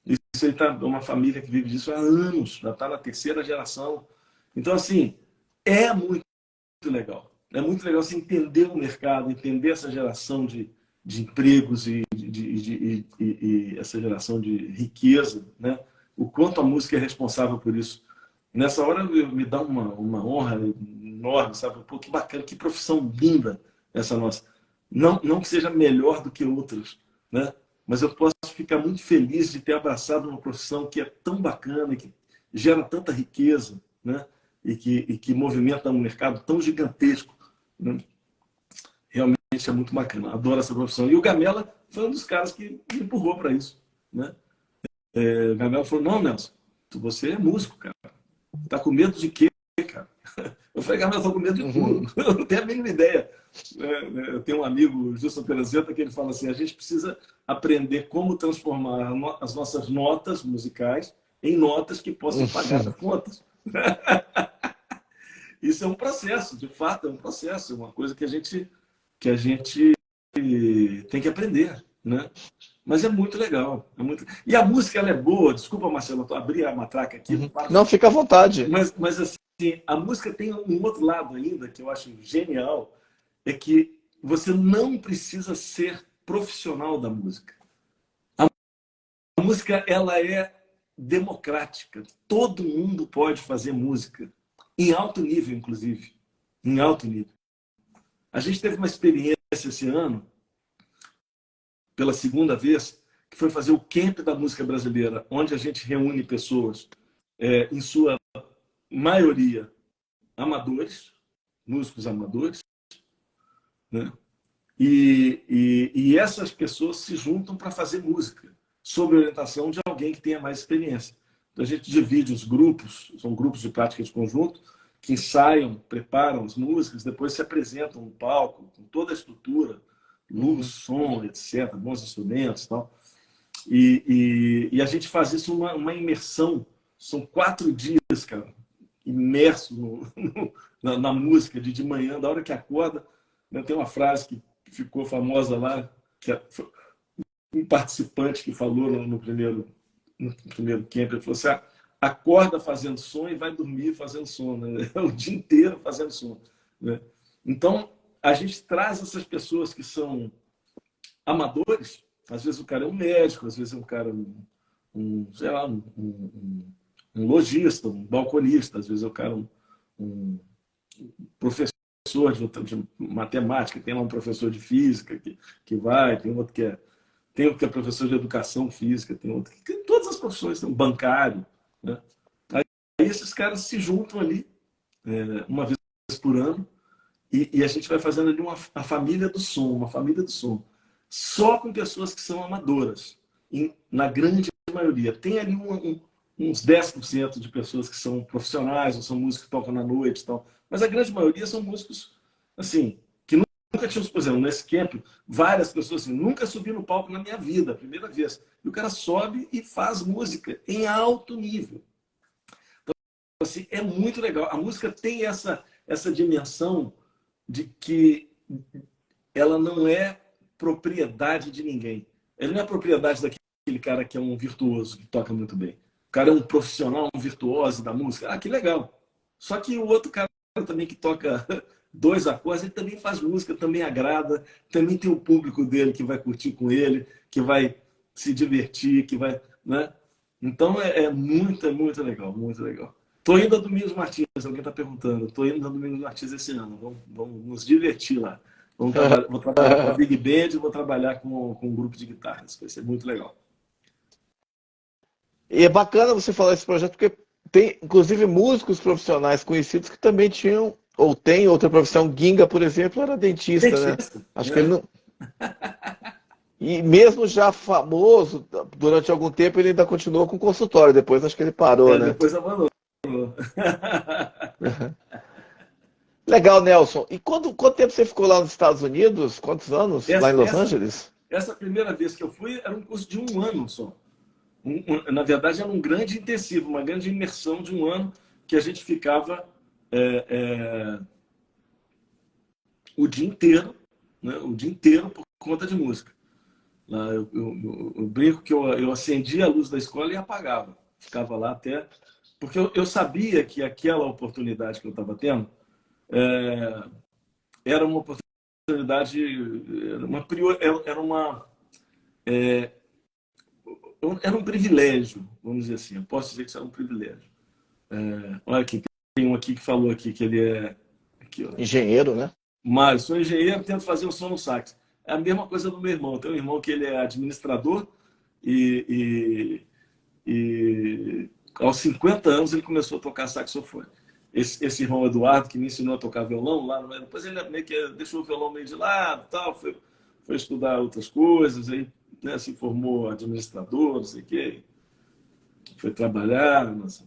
Isso aí tá uma família que vive disso há anos, já está na terceira geração. Então, assim, é muito legal. é muito legal você entender o mercado, entender essa geração de empregos e essa geração de riqueza, né? O quanto a música é responsável por isso. Nessa hora me dá uma honra enorme, sabe? Pô, que bacana, que profissão linda essa nossa. Não, não que seja melhor do que outras, né? Mas eu posso ficar muito feliz de ter abraçado uma profissão que é tão bacana, que gera tanta riqueza, né? E que movimenta um mercado tão gigantesco, né? Realmente é muito bacana. Adoro essa profissão. E o Gamela foi um dos caras que me empurrou para isso, né? O Gamela falou: não, Nelson, você é músico, cara. Tá com medo de quê, cara? Eu falei: Gamela, eu tô com medo de tudo. Uhum. Eu não tenho a mínima ideia. Eu tenho um amigo, o Gilson Perezeta, que ele fala assim: a gente precisa aprender como transformar as nossas notas musicais em notas que possam pagar as contas. Isso é um processo, de fato, é um processo, é uma coisa que a gente tem que aprender, né? Mas é muito legal. É muito... E a música, ela é boa. Desculpa, Marcelo, eu abri a matraca aqui. Uhum. Não, fica à vontade. Mas assim, a música tem um outro lado ainda que eu acho genial, é que você não precisa ser profissional da música. A música, ela é democrática. Todo mundo pode fazer música. Em alto nível, inclusive. Em alto nível. A gente teve uma experiência esse ano, pela segunda vez, que foi fazer o Camp da Música Brasileira, onde a gente reúne pessoas, em sua maioria, amadores, músicos amadores, né? E essas pessoas se juntam para fazer música, sob a orientação de alguém que tenha mais experiência. Então a gente divide os grupos, são grupos de prática de conjunto, que ensaiam, preparam as músicas, depois se apresentam no palco, com toda a estrutura, luz, som, etc., bons instrumentos e tal. E a gente faz isso uma imersão. São 4 dias, cara, imerso na música, de manhã, da hora que acorda. Né? Tem uma frase que ficou famosa lá, que um participante que falou no primeiro camp, ele falou assim: acorda fazendo som e vai dormir fazendo som, né? O dia inteiro fazendo som, né? Então, a gente traz essas pessoas que são amadores. Às vezes o cara é um médico, às vezes é um cara, sei lá, um lojista, um balconista, às vezes é o cara um professor de matemática, tem lá um professor de física que vai, tem outro que é professor de educação física, tem outro que todas as profissões, tem um bancário, né? Aí esses caras se juntam ali, uma vez por ano, e a gente vai fazendo ali a família do som, uma família do som, só com pessoas que são amadoras, na grande maioria. Tem ali uns 10% de pessoas que são profissionais, ou são músicos que tocam na noite e tal, mas a grande maioria são músicos, assim, que nunca tinham, por exemplo, nesse camp, várias pessoas assim: nunca subi no palco na minha vida, a primeira vez. E o cara sobe e faz música em alto nível. Então, assim, é muito legal. A música tem essa dimensão de que ela não é propriedade de ninguém. Ela não é propriedade daquele cara que é um virtuoso, que toca muito bem. O cara é um profissional, um virtuoso da música. Ah, que legal. Só que o outro cara também que toca 2 acordes, ele também faz música, também agrada, também tem o público dele que vai curtir com ele, que vai se divertir, que vai, né? Então é muito legal, muito legal. Tô indo a Domingos Martins, alguém está perguntando. Tô indo a Domingos Martins esse ano. Vamos nos divertir lá. Vou trabalhar com a Big Band, vou trabalhar com um grupo de guitarras. Vai ser muito legal. E é bacana você falar esse projeto, porque tem, inclusive, músicos profissionais conhecidos que também tinham, ou tem outra profissão. Ginga, por exemplo, era dentista, né? Dentista, Acho que ele né? não. E mesmo já famoso, durante algum tempo, ele ainda continuou com consultório. Depois acho que ele parou, né? Depois abandonou. Legal, Nelson. E quanto tempo você ficou lá nos Estados Unidos? Quantos anos? Lá em Essa, Los essa, Angeles? essa primeira vez que eu fui era um curso de 1 ano só. Na verdade, era um grande intensivo, uma grande imersão de 1 ano que a gente ficava é, é, o dia inteiro, né? O dia inteiro por conta de música. Lá eu brinco que eu acendia a luz da escola e apagava. Ficava lá até... Porque eu sabia que aquela oportunidade que eu estava tendo era uma oportunidade, é, era um privilégio, vamos dizer assim. Eu posso dizer que isso era um privilégio. Olha aqui, tem um aqui que falou aqui que ele é aqui, ó. Engenheiro, né? Mário, sou engenheiro, tento fazer o som no sax. É a mesma coisa do meu irmão. Tem um irmão que ele é administrador e, e aos 50 anos ele começou a tocar saxofone. Esse irmão Eduardo, que me ensinou a tocar violão lá, depois ele meio que deixou o violão meio de lado, tal, foi estudar outras coisas, aí, né, se formou administrador, não sei o quê, foi trabalhar. Nossa.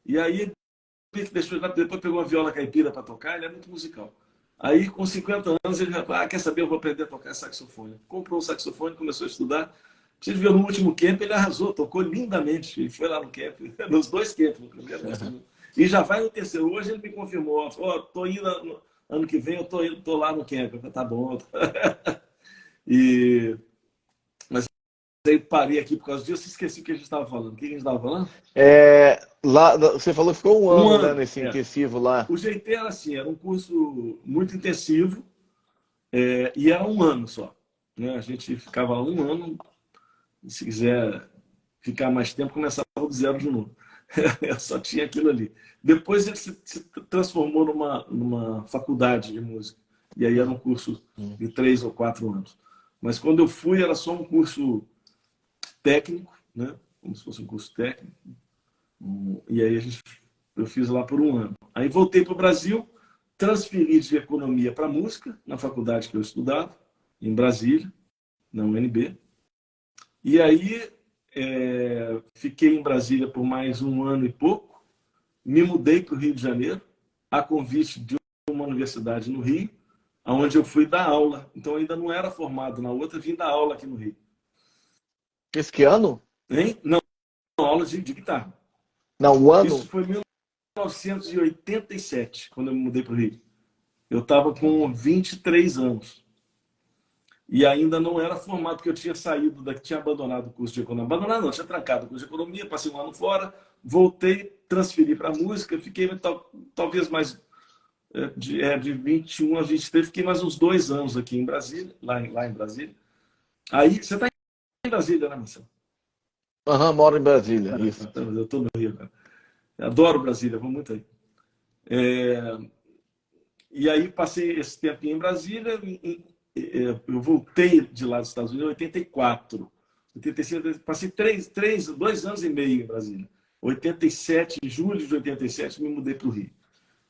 E aí depois pegou uma viola caipira para tocar, ele é muito musical. Aí, com 50 anos, ele já falou, quer saber, eu vou aprender a tocar saxofone. Comprou um saxofone, começou a estudar. Vocês viram no último camp, ele arrasou, tocou lindamente. Ele foi lá no camp, nos dois camps, no primeiro e no segundo. E já vai no terceiro. Hoje ele me confirmou, falou, tô indo ano que vem, tô lá no camp. Eu falei, tá bom. E... Mas aí parei aqui por causa disso, esqueci o que a gente estava falando. O que a gente estava falando? Lá, você falou que ficou um Um ano, né, ano, nesse intensivo lá. O GT era assim, era um curso muito intensivo, e era um ano só. Né? A gente ficava lá um ano, se quiser ficar mais tempo, começava do zero de novo. Só tinha aquilo ali. Depois ele se transformou numa faculdade de música. E aí era um curso de 3 ou 4 anos. Mas quando eu fui, era só um curso técnico, né? Como se fosse um curso técnico. E aí eu fiz lá por um ano. Aí voltei para o Brasil, transferi de economia para música, na faculdade que eu estudava, em Brasília, na UNB. E aí fiquei em Brasília por mais um ano e pouco, me mudei para o Rio de Janeiro, a convite de uma universidade no Rio, onde eu fui dar aula. Então, eu ainda não era formado na outra, vim dar aula aqui no Rio. Esse que ano? Hein? Não, aula de guitarra. Não, o ano? Isso foi em 1987, quando eu me mudei para o Rio. Eu estava com 23 anos. E ainda não era formado, porque eu tinha saído daqui, tinha abandonado o curso de economia. Abandonado não, tinha trancado o curso de economia, passei um ano fora, voltei, transferi para a música, fiquei talvez mais de 21 a 23, fiquei mais uns 2 anos aqui em Brasília, lá em Brasília. Aí, você está em Brasília, né, Marcelo? Aham, moro em Brasília, isso. Eu estou no Rio, cara. Adoro Brasília, vou muito aí. E aí passei esse tempo em Brasília, eu voltei de lá dos Estados Unidos em 84. 85, passei 2 anos e meio em Brasília. 87, em julho de 87, me mudei para o Rio.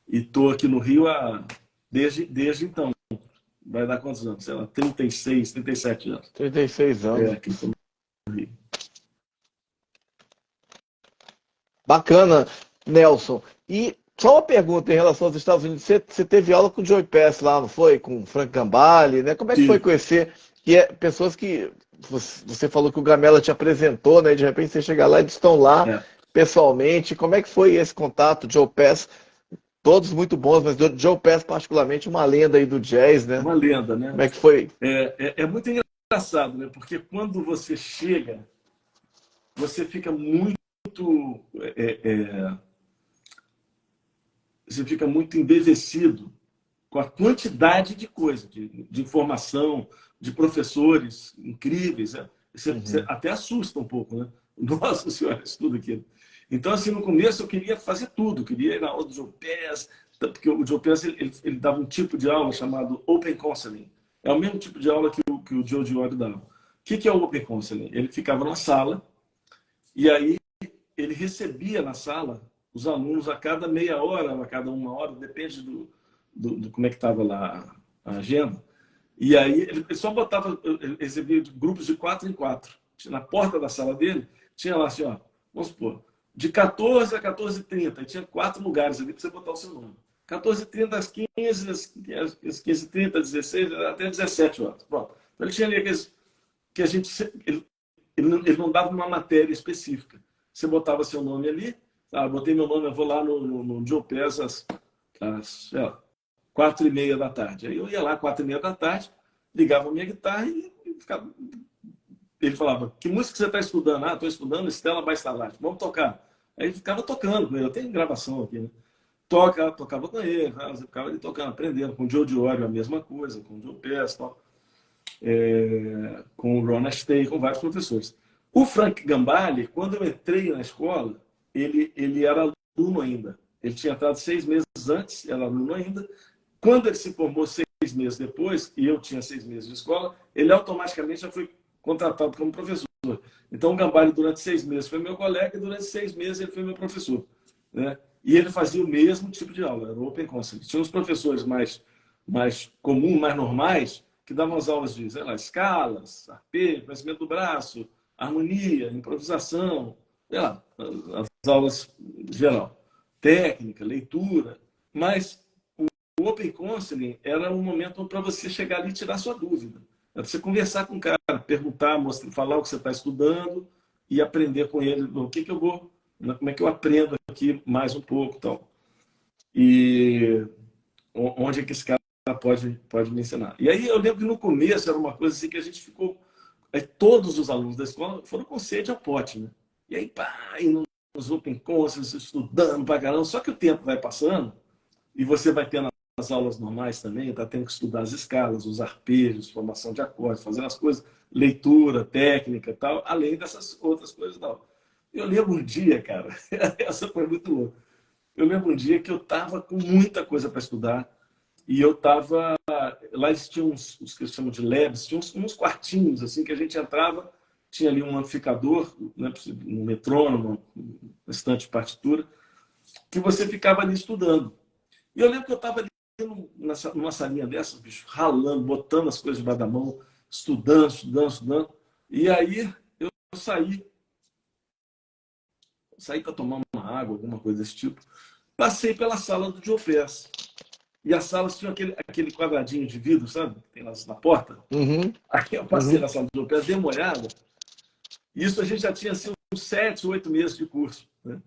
E estou aqui no Rio desde então. Vai dar quantos anos? Sei lá, 36, 37 anos. 36 anos. Aqui estou no Rio. Bacana, Nelson. E só uma pergunta em relação aos Estados Unidos. Você teve aula com o Joey Pass lá, não foi? Com o Frank Gambale, né? Como é que foi conhecer pessoas que você falou que o Gamela te apresentou, né? De repente você chega lá e eles estão lá pessoalmente. Como é que foi esse contato? Joe Pass, todos muito bons, mas o Joe Pass particularmente uma lenda aí do jazz, né? Uma lenda, né? Como é que foi? É muito engraçado, né? Porque quando você chega, você fica muito você fica muito embevecido com a quantidade de coisa, de informação, de professores incríveis. Né? Você até assusta um pouco, né? Nossa Senhora, isso tudo aquilo. Então, assim, no começo eu queria fazer tudo, queria ir na aula do Joe Pass, porque o Joe Pass ele dava um tipo de aula chamado Open Counseling. É o mesmo tipo de aula que o Joe Diori dava. O que é o Open Counseling? Ele ficava na sala e aí ele recebia na sala os alunos a cada meia hora, a cada uma hora, depende do como é que estava lá a agenda. E aí ele só botava, ele recebia grupos de 4 em 4. Na porta da sala dele, tinha lá assim, ó, vamos supor, de 14 a 14h30, e tinha 4 lugares ali para você botar o seu nome. 14h30 às 15, às 15h30, às 16, até 17 horas. Pronto. Então ele tinha ali aqueles que a gente... Ele não dava uma matéria específica. Você botava seu nome ali, botei meu nome, eu vou lá no Joe Pass às 4h30 da tarde. Aí eu ia lá, 4h30 da tarde, ligava a minha guitarra e ficava... Ele falava, que música você está estudando? Estou estudando Stella by Starlight. Vamos tocar. Aí ficava tocando. Eu tenho gravação aqui, né? Tocava com ele, né? Você ficava ali tocando, aprendendo. Com o Joe Diorio a mesma coisa, com o Joe Pass, tal. Com o Ron Astey, com vários professores. O Frank Gambale, quando eu entrei na escola, ele era aluno ainda. Ele tinha entrado 6 meses antes, era aluno ainda. Quando ele se formou 6 meses depois, e eu tinha 6 meses de escola, ele automaticamente já foi contratado como professor. Então, o Gambale, durante 6 meses, foi meu colega, e durante 6 meses ele foi meu professor, né? E ele fazia o mesmo tipo de aula, era o Open Concept. Tinha os professores mais comuns, mais normais, que davam as aulas de, sei lá, escalas, arpejo, conhecimento do braço, harmonia, improvisação, sei lá, as aulas geral, técnica, leitura. Mas o Open Counseling era um momento para você chegar ali e tirar sua dúvida. É você conversar com o cara, perguntar, mostrar, falar o que você está estudando e aprender com ele o que eu vou, como é que eu aprendo aqui mais um pouco, tal. E onde é que esse cara pode me ensinar. E aí eu lembro que no começo era uma coisa assim que a gente ficou, todos os alunos da escola foram com sede ao pote, né? E aí, pá, nos Open Courses, estudando pra caramba. Só que o tempo vai passando e você vai tendo as aulas normais também, tá tendo que estudar as escalas, os arpejos, formação de acordes, fazendo as coisas, leitura, técnica e tal, além dessas outras coisas e tal. Eu lembro um dia, cara, essa foi muito louca. Eu lembro um dia que eu tava com muita coisa para estudar e eu tava lá, eles tinham os que eles chamam de labs, tinha uns quartinhos assim que a gente entrava, tinha ali um amplificador, né, um metrônomo, um estante de partitura, que você ficava ali estudando. E eu lembro que eu estava ali numa salinha dessas, bicho, ralando, botando as coisas debaixo da mão, estudando. E aí eu saí para tomar uma água, alguma coisa desse tipo. Passei pela sala do Joe Pass. E as salas tinham aquele quadradinho de vidro, sabe? Que tem lá na porta. Uhum, Aí eu passei uhum. na sala do Joe Pass, dei uma olhada. Isso a gente já tinha assim, uns 7, 8 meses de curso, né?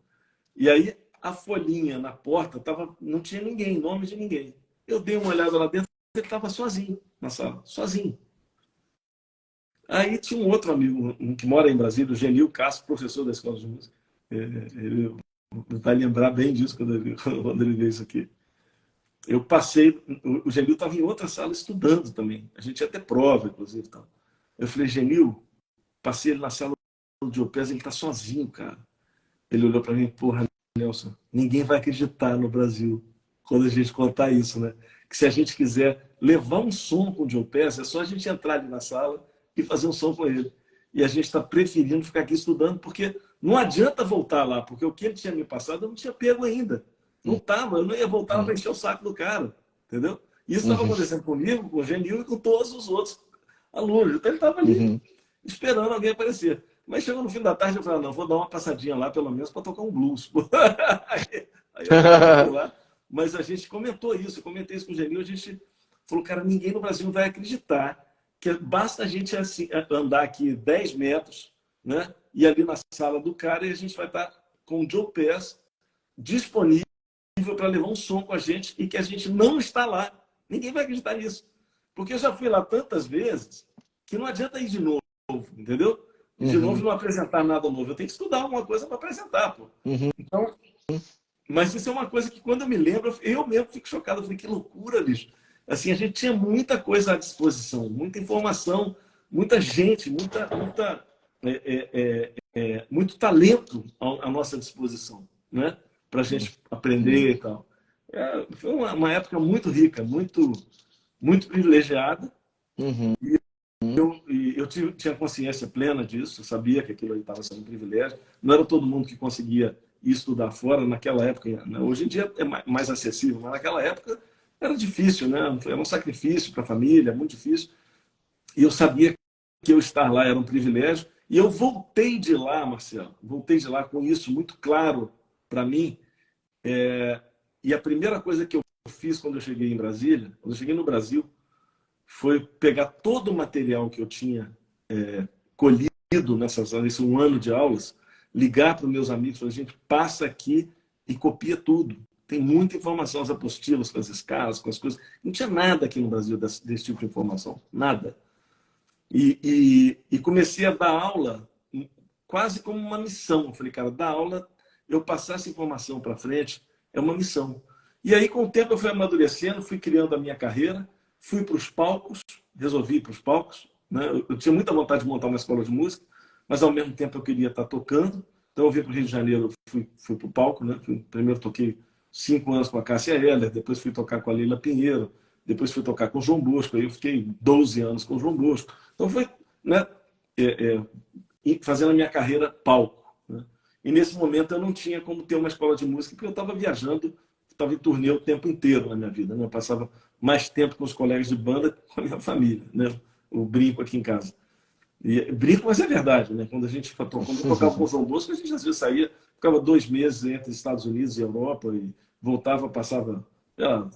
E aí a folhinha na porta não tinha ninguém, nome de ninguém. Eu dei uma olhada lá dentro, ele estava sozinho na sala, sozinho. Aí tinha um outro amigo que mora em Brasília, o Genil Castro, professor da Escola de Música. Ele vai lembrar bem disso quando ele vê isso aqui. Eu passei, o Genil estava em outra sala estudando também. A gente ia ter prova, inclusive. Tal. Eu falei, Genil, passei ele na sala do Diopés, ele está sozinho, cara. Ele olhou para mim, porra, Nelson, ninguém vai acreditar no Brasil quando a gente contar isso, né? Que se a gente quiser levar um som com o Joe Pass, é só a gente entrar ali na sala e fazer um som com ele. E a gente está preferindo ficar aqui estudando, porque não adianta voltar lá, porque o que ele tinha me passado eu não tinha pego ainda. Não estava, eu não ia voltar lá para encher o saco do cara, entendeu? Isso estava Uhum, acontecendo comigo, com o Genil e com todos os outros alunos. Então ele estava ali uhum. esperando alguém aparecer. Mas chegou no fim da tarde, eu falei, não, vou dar uma passadinha lá, pelo menos, para tocar um blues. aí eu fui lá, mas a gente comentou isso, eu comentei isso com o Genil, a gente falou, cara, ninguém no Brasil vai acreditar que basta a gente assim, andar aqui 10 metros, né, e ali na sala do cara, e a gente vai estar com o Joe Pass disponível para levar um som com a gente e que a gente não está lá. Ninguém vai acreditar nisso. Porque eu já fui lá tantas vezes que não adianta ir de novo, entendeu? E de novo Uhum, não apresentar nada novo. Eu tenho que estudar alguma coisa para apresentar, pô. uhum, Então, mas isso é uma coisa que quando eu me lembro, eu mesmo fico chocado. Eu falei, que loucura, bicho. Assim, a gente tinha muita coisa à disposição, muita informação, muita gente, muito talento à nossa disposição, né? Para a gente aprender e tal. Foi uma época muito rica, muito privilegiada. uhum, E eu tinha consciência plena disso, sabia que aquilo estava sendo um privilégio. Não era todo mundo que conseguia ir estudar fora naquela época. Né? Hoje em dia é mais acessível, mas naquela época era difícil, né? Era um sacrifício para a família, muito difícil. E eu sabia que eu estar lá era um privilégio. E eu voltei de lá, Marcelo, voltei de lá com isso muito claro para mim. E a primeira coisa que eu fiz quando eu cheguei em Brasília, quando eu cheguei no Brasil, foi pegar todo o material que eu tinha colhido nesse um ano de aulas, ligar para os meus amigos, falar, gente, passa aqui e copia tudo. Tem muita informação, as apostilas, com as escalas, com as coisas. Não tinha nada aqui no Brasil desse tipo de informação, nada. E comecei a dar aula quase como uma missão. Eu falei, cara, dar aula, eu passar essa informação para frente é uma missão. E aí, com o tempo, eu fui amadurecendo, fui criando a minha carreira, fui para os palcos, resolvi ir para os palcos. Né? Eu tinha muita vontade de montar uma escola de música, mas ao mesmo tempo eu queria estar tocando. Então eu vim para o Rio de Janeiro, fui para o palco. Né? Primeiro toquei 5 anos com a Cássia Eller, depois fui tocar com a Leila Pinheiro, depois fui tocar com o João Bosco, aí eu fiquei 12 anos com o João Bosco. Então foi, né, fazendo a minha carreira palco. Né? E nesse momento eu não tinha como ter uma escola de música, porque eu estava viajando, estava em turnê o tempo inteiro na minha vida. Né? Eu passava mais tempo com os colegas de banda que com a minha família. Né? Eu brinco aqui em casa. E, brinco, mas é verdade. Né? Quando eu tocava com o João Bosco, a gente às vezes saía, ficava 2 meses entre Estados Unidos e Europa, e voltava, passava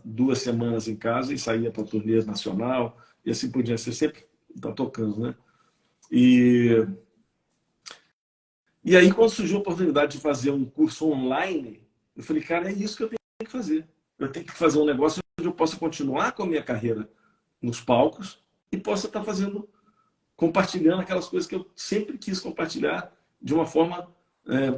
2 semanas em casa e saía para a turnê nacional, e assim por diante. Você sempre está tocando. Né? E aí, quando surgiu a oportunidade de fazer um curso online, eu falei, cara, é isso que eu tenho que fazer. Eu tenho que fazer um negócio onde eu possa continuar com a minha carreira nos palcos e possa estar compartilhando aquelas coisas que eu sempre quis compartilhar de uma forma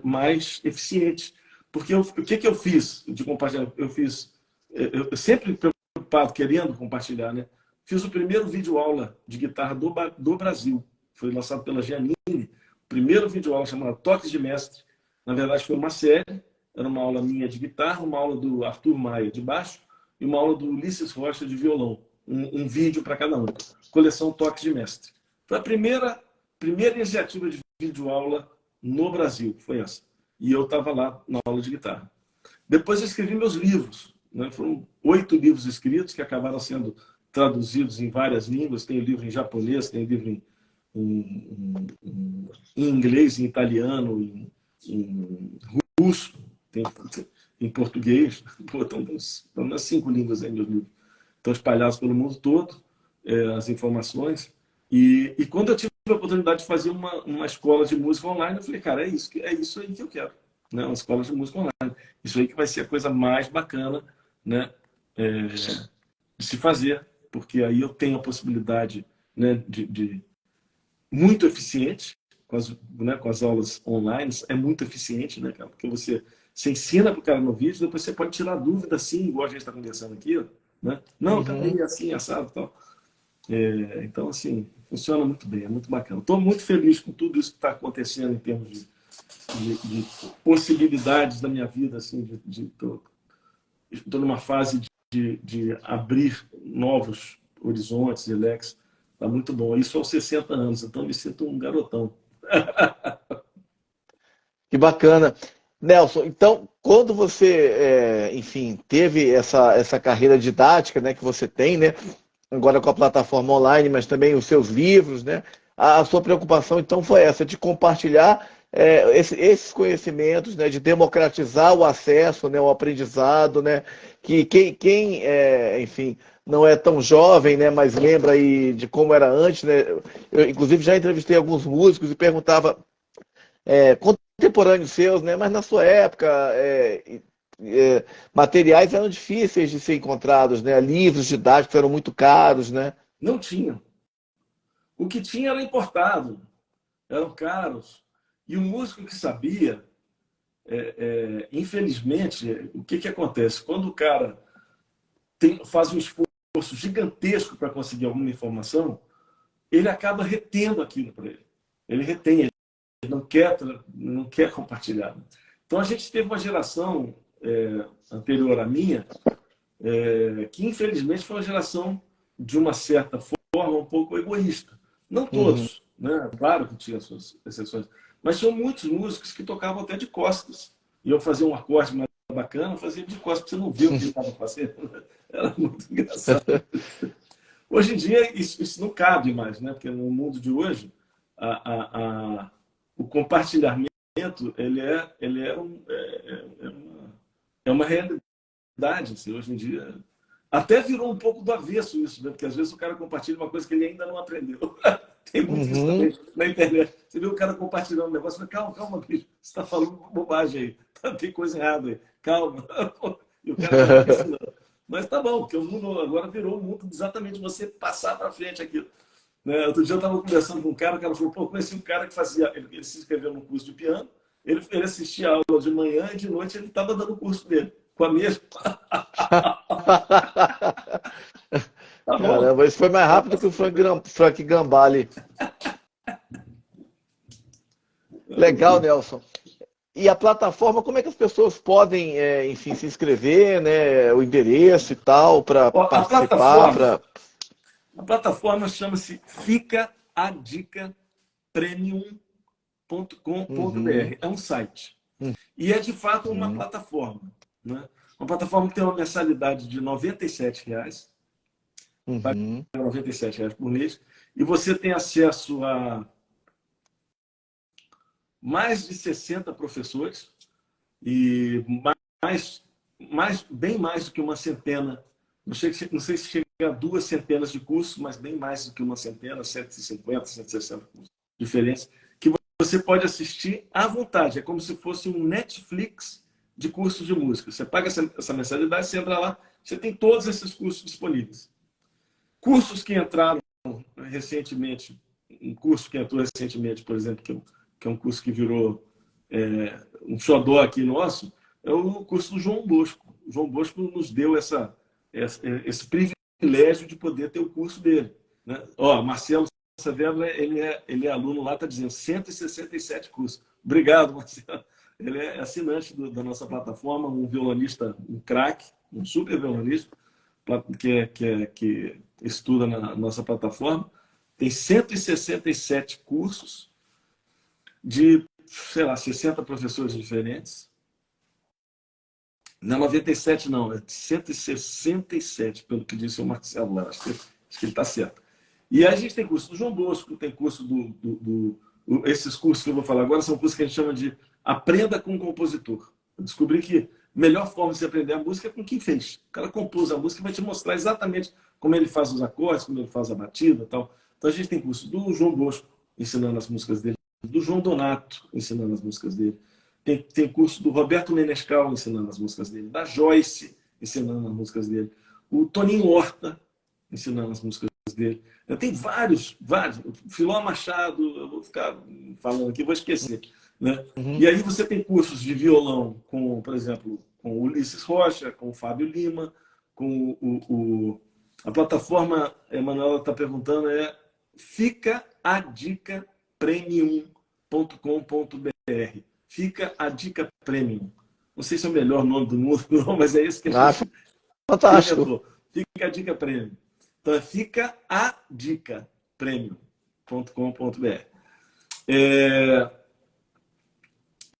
mais eficiente. Porque o que eu fiz de compartilhar? Eu sempre preocupado, querendo compartilhar, né? Fiz o primeiro vídeo aula de guitarra do Brasil. Foi lançado pela Giannini. Primeiro vídeo aula chamado Toques de Mestre. Na verdade, foi uma série. Era uma aula minha de guitarra, uma aula do Arthur Maia de baixo e uma aula do Ulisses Rocha de violão. Um vídeo para cada um. Coleção Toques de Mestre. Foi a primeira iniciativa de vídeo aula no Brasil. Foi essa. E eu estava lá na aula de guitarra. Depois eu escrevi meus livros. Né? Foram 8 livros escritos que acabaram sendo traduzidos em várias línguas. Tem livro em japonês, tem livro em inglês, em italiano, em russo, tem em português. Pô, estão umas 5 línguas aí, meus livros. Estão espalhados pelo mundo todo, as informações. E quando eu tive a oportunidade de fazer uma escola de música online, eu falei, cara, é isso aí que eu quero. Né? Uma escola de música online. Isso aí que vai ser a coisa mais bacana, né? De se fazer, porque aí eu tenho a possibilidade, né, de muito eficiente com as aulas online, é muito eficiente, né, cara? Porque você ensina para o cara no vídeo, depois você pode tirar dúvida assim, igual a gente está conversando aqui, ó, né? Não, peraí, assim, assado e tal. Então, assim, funciona muito bem, é muito bacana. Estou muito feliz com tudo isso que está acontecendo em termos de possibilidades da minha vida, assim, estou numa fase de abrir novos horizontes e leques. Está muito bom. Isso aos 60 anos, então me sinto um garotão. Que bacana. Nelson, então, quando você, enfim, teve essa carreira didática, né, que você tem, né, agora com a plataforma online, mas também os seus livros, né, a sua preocupação, então, foi essa, de compartilhar esses conhecimentos, né, de democratizar o acesso, né, o aprendizado, né, que quem enfim, não é tão jovem, né, mas lembra aí de como era antes, né, eu, inclusive, já entrevistei alguns músicos e perguntava contemporâneos seus, né? Mas na sua época materiais eram difíceis de ser encontrados, né? Livros didáticos eram muito caros, né? Não tinha. O que tinha era importado, eram caros. E o músico que sabia, infelizmente, o que acontece? Quando o cara faz um esforço gigantesco para conseguir alguma informação, ele acaba retendo aquilo para ele. Ele retém, ele não quer compartilhar. Então a gente teve uma geração anterior à minha, que infelizmente foi uma geração de uma certa forma um pouco egoísta. Não Uhum. todos, né? Claro que tinha suas exceções, mas tinham muitos músicos que tocavam até de costas. E eu fazia um acorde mais bacana, eu fazia de costas para você não ver o que ele estava fazendo. Era muito engraçado. Hoje em dia isso não cabe mais, né? Porque no mundo de hoje o compartilhamento é uma realidade. Assim, hoje em dia até virou um pouco do avesso isso, né? Porque às vezes o cara compartilha uma coisa que ele ainda não aprendeu. Tem muito isso Uhum. também na internet. Você vê o cara compartilhando um negócio, calma, calma, bicho, você está falando bobagem aí, tem coisa errada aí, calma. E o cara vai lá ensinando. Mas tá bom, porque o mundo agora virou um mundo exatamente você passar para frente aquilo. Né? Outro dia eu estava conversando com um cara, o cara falou, pô, conheci um cara que fazia, ele se inscreveu no curso de piano, ele assistia a aula de manhã e de noite ele estava dando o curso dele. Com a mesma. Tá bom. Caramba, isso foi mais rápido que o Frank Gambale. Legal, Nelson. E a plataforma, como é que as pessoas podem, enfim, se inscrever, né? O endereço e tal, para Ó, participar, para. a plataforma chama-se Fica a Dica Premium.com.br. Uhum, É um site. E é de fato uma uhum, plataforma. Né? Uma plataforma que tem uma mensalidade de R$ 97, uhum, R$ 97 por mês, e você tem acesso a mais de 60 professores e bem mais do que uma centena. Não sei se chega a 2 centenas de cursos, mas bem mais do que uma centena, 150, 160 cursos diferentes, que você pode assistir à vontade. É como se fosse um Netflix de cursos de música. Você paga essa mensalidade, você entra lá, você tem todos esses cursos disponíveis. Cursos que entraram recentemente, um curso que entrou recentemente, por exemplo, que é um curso que virou um xodó aqui nosso, é o curso do João Bosco. O João Bosco nos deu esse privilégio de poder ter o curso dele. Né? Ó, Marcelo Severo, ele é aluno lá, está dizendo 167 cursos. Obrigado, Marcelo. Ele é assinante da nossa plataforma, um violonista, um craque, um super violonista, que estuda na nossa plataforma. Tem 167 cursos de, sei lá, 60 professores diferentes. Não é 97, não, é 167, pelo que disse o Marcelo lá. Acho que ele está certo. E a gente tem curso do João Bosco, tem curso esses cursos que eu vou falar agora são cursos que a gente chama de Aprenda com o Compositor. Eu descobri que a melhor forma de você aprender a música é com quem fez. O cara compôs a música e vai te mostrar exatamente como ele faz os acordes, como ele faz a batida e tal. Então a gente tem curso do João Bosco, ensinando as músicas dele, do João Donato, ensinando as músicas dele. Tem curso do Roberto Menescal, ensinando as músicas dele, da Joyce, ensinando as músicas dele, o Toninho Horta, ensinando as músicas dele. Tem vários. Filó Machado, eu vou ficar falando aqui, vou esquecer. Né? uhum. E aí você tem cursos de violão com, por exemplo, com o Ulisses Rocha, com o Fábio Lima, com a plataforma, a Emanuela está perguntando, Fica a Dica Premium.com.br. Fica a Dica Premium. Não sei se é o melhor nome do mundo, não, mas é esse que a Ah, gente fantástico. inventou. Fica a Dica Premium. Então, Fica a Dica Premium.com.br.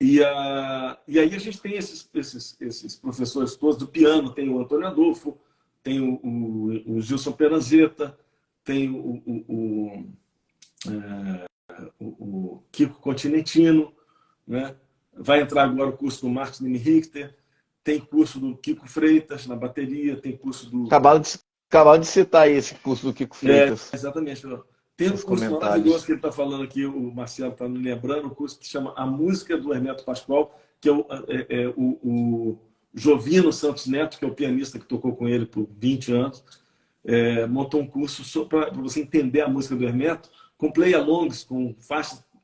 E aí a gente tem esses professores todos do piano, tem o Antônio Adolfo, tem o Gilson Peranzeta, tem o Kiko Continentino, né? Vai entrar agora o curso do Marcos Nini Richter, tem curso do Kiko Freitas na bateria, tem curso do... Acabaram de citar aí esse curso do Kiko Freitas Exatamente. Tem um nos curso maravilhoso comentários. que ele está falando aqui, o Marcelo está me lembrando, um curso que chama A Música do Hermeto Pascoal, que é o Jovino Santos Neto, que é o pianista que tocou com ele por 20 anos, montou um curso só para você entender a música do Hermeto, com play-alongs, com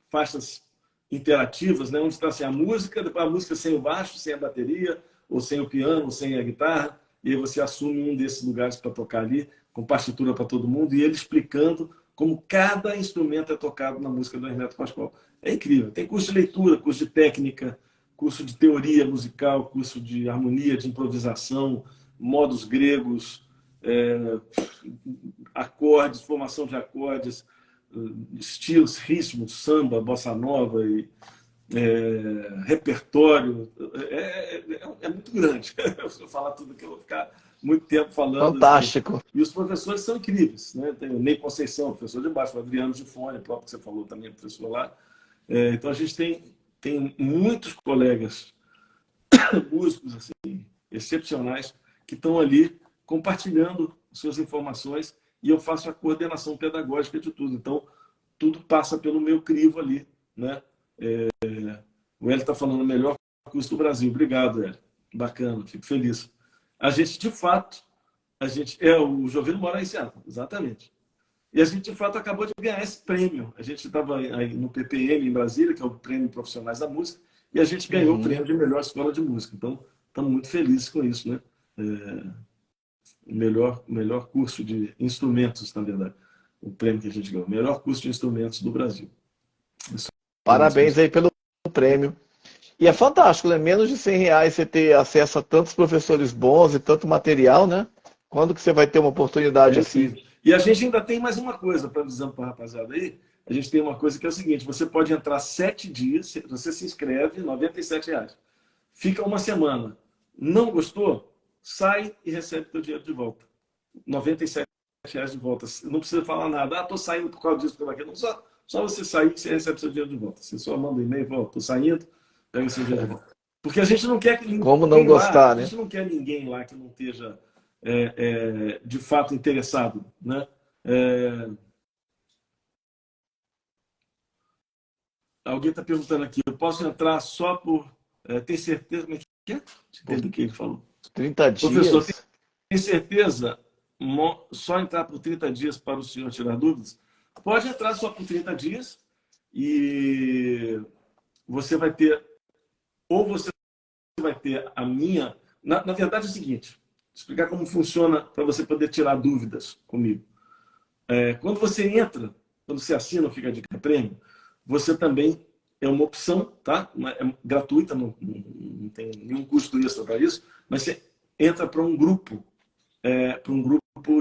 faixas interativas, né, onde está assim, a música, depois a música sem o baixo, sem a bateria, ou sem o piano, ou sem a guitarra, e aí você assume um desses lugares para tocar ali, com partitura para todo mundo, e ele explicando como cada instrumento é tocado na música do Hermeto Pascoal. É incrível. Tem curso de leitura, curso de técnica, curso de teoria musical, curso de harmonia, de improvisação, modos gregos, acordes, formação de acordes, estilos, ritmos, samba, bossa nova e repertório. É muito grande. Se eu falar tudo aqui, eu vou ficar muito tempo falando. Fantástico. E os professores são incríveis. Né? Tem o Ney Conceição, professor de baixo, o Adriano de Fone, próprio que você falou também, professor lá. Então a gente tem muitos colegas músicos assim, excepcionais que estão ali compartilhando suas informações e eu faço a coordenação pedagógica de tudo. Então, tudo passa pelo meu crivo ali. Né? O Hélio está falando o melhor curso do Brasil. Obrigado, Hélio. Bacana, fico feliz. A gente, de fato, o Jovino mora em Seattle, exatamente. E a gente, de fato, acabou de ganhar esse prêmio. A gente estava aí no PPM em Brasília, que é o Prêmio Profissionais da Música, e a gente ganhou o Uhum. prêmio de melhor escola de música. Então, estamos muito felizes com isso, né? Melhor curso de instrumentos, na verdade. O prêmio que a gente ganhou. Melhor curso de instrumentos do Brasil. Parabéns aí pelo prêmio. E é fantástico, né? Menos de R$ 100 você ter acesso a tantos professores bons e tanto material, né? Quando que você vai ter uma oportunidade É assim? incrível. E a gente ainda tem mais uma coisa para avisar para a rapaziada aí. A gente tem uma coisa que é o seguinte: você pode entrar 7 dias, você se inscreve, R$ 97. Fica uma semana. Não gostou? Sai e recebe o seu dinheiro de volta. R$ 97 de volta. Não precisa falar nada. Ah, estou saindo por causa disso, por aquilo. Não, só você sair que você recebe o seu dinheiro de volta. Você só manda um e-mail, estou saindo, pega o seu dinheiro de volta. Porque a gente não quer que Como não ninguém lá, a gostar, né? gente não quer ninguém lá que não esteja de fato interessado, né? Alguém está perguntando aqui, eu posso entrar só por ter certeza? Como é que é? Por Entendo o que ele falou. 30 Professor, dias. tem certeza? Só entrar por 30 dias para o senhor tirar dúvidas? Pode entrar só por 30 dias e você vai ter, ou você vai ter a minha. Na verdade é o seguinte, vou explicar como funciona para você poder tirar dúvidas comigo. Quando você entra, quando você assina o Fica a Dica Prêmio, você também é uma opção, tá? É gratuita, não tem nenhum custo extra para isso, mas você entra para um grupo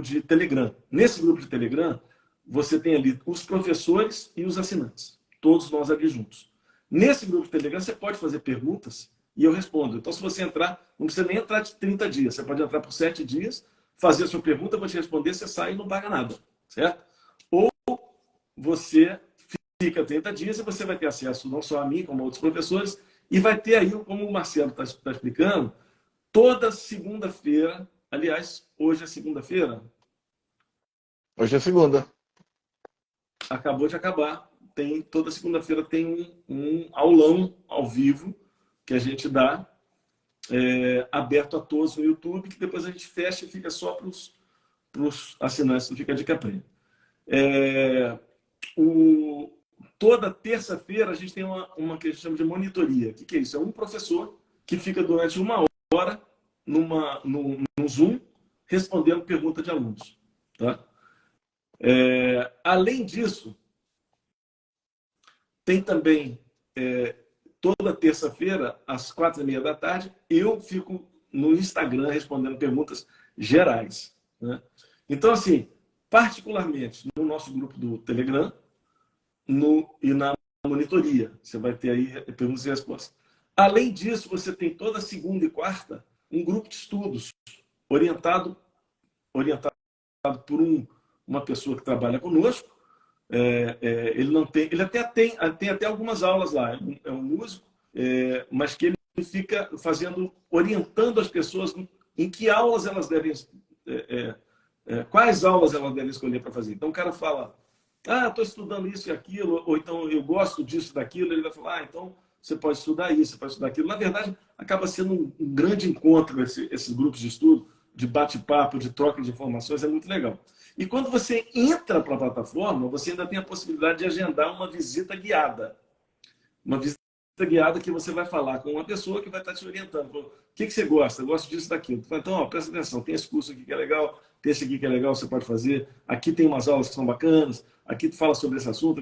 de Telegram. Nesse grupo de Telegram, você tem ali os professores e os assinantes, todos nós ali juntos. Nesse grupo de Telegram, você pode fazer perguntas e eu respondo. Então, se você entrar, não precisa nem entrar de 30 dias, você pode entrar por 7 dias, fazer a sua pergunta, eu vou te responder, você sai e não paga nada, certo? Ou você fica 30 dias e você vai ter acesso não só a mim, como a outros professores, e vai ter aí, como o Marcelo está explicando, toda segunda-feira, aliás, hoje é segunda-feira, Hoje é segunda. acabou de acabar. Toda segunda-feira tem um aulão ao vivo que a gente dá, aberto a todos no YouTube, que depois a gente fecha e fica só para os assinantes do Fica a Dica Prêmio. Toda terça-feira a gente tem uma que a gente chama de monitoria. O que é isso? É um professor que fica durante uma hora no Zoom respondendo pergunta de alunos. Tá? Além disso, tem também, toda terça-feira, às 4h30 da tarde, eu fico no Instagram respondendo perguntas gerais. Né? Então, assim, particularmente no nosso grupo do Telegram e na monitoria, você vai ter aí perguntas e respostas. Além disso, você tem toda segunda e quarta um grupo de estudos orientado por uma pessoa que trabalha conosco. Ele não tem, ele até tem até algumas aulas lá. É um músico, mas que ele fica orientando as pessoas em que aulas elas devem, quais aulas elas devem escolher para fazer. Então o cara fala, estou estudando isso e aquilo, ou então eu gosto disso e daquilo. Ele vai falar, então você pode estudar isso, você pode estudar aquilo. Na verdade, acaba sendo um grande encontro esses grupos de estudo, de bate-papo, de troca de informações, é muito legal. E quando você entra para a plataforma, você ainda tem a possibilidade de agendar uma visita guiada. Uma visita guiada que você vai falar com uma pessoa que vai estar te orientando. O que você gosta? Eu gosto disso, daquilo. Então, presta atenção, tem esse curso aqui que é legal, tem esse aqui que é legal, você pode fazer. Aqui tem umas aulas que são bacanas, aqui tu fala sobre esse assunto.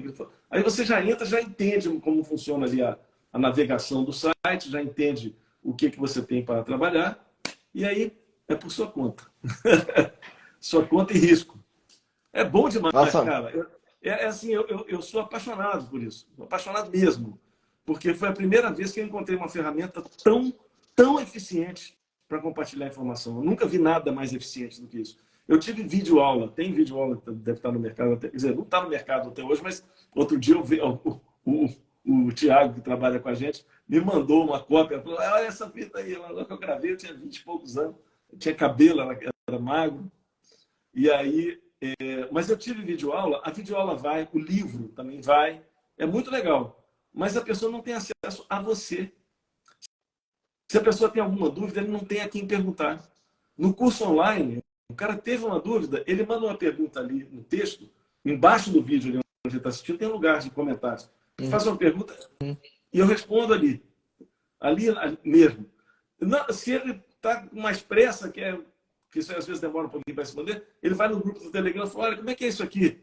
Aí você já entra, já entende como funciona ali a navegação do site, já entende o que você tem para trabalhar, e aí é por sua conta. Sua conta e risco. É bom demais, Nossa, cara. Assim, eu sou apaixonado por isso. Apaixonado mesmo. Porque foi a primeira vez que eu encontrei uma ferramenta tão eficiente para compartilhar informação. Eu nunca vi nada mais eficiente do que isso. Eu tive videoaula. Tem videoaula que deve estar no mercado. Quer dizer, não está no mercado até hoje, mas outro dia eu vi, o Tiago, que trabalha com a gente, me mandou uma cópia. Falou, olha essa fita aí. Ela que eu gravei, eu tinha 20 e poucos anos. Eu tinha cabelo, era magro. E aí... mas eu tive videoaula, a videoaula vai, o livro também vai, é muito legal. Mas a pessoa não tem acesso a você. Se a pessoa tem alguma dúvida, ele não tem a quem perguntar. No curso online, o cara teve uma dúvida, ele manda uma pergunta ali no texto, embaixo do vídeo ali onde ele está assistindo, tem um lugar de comentários. Ele faz uma pergunta e eu respondo ali mesmo. Não, se ele está com mais pressa, que isso às vezes demora um pouquinho para responder, ele vai no grupo do Telegram e fala, olha, como é que é isso aqui?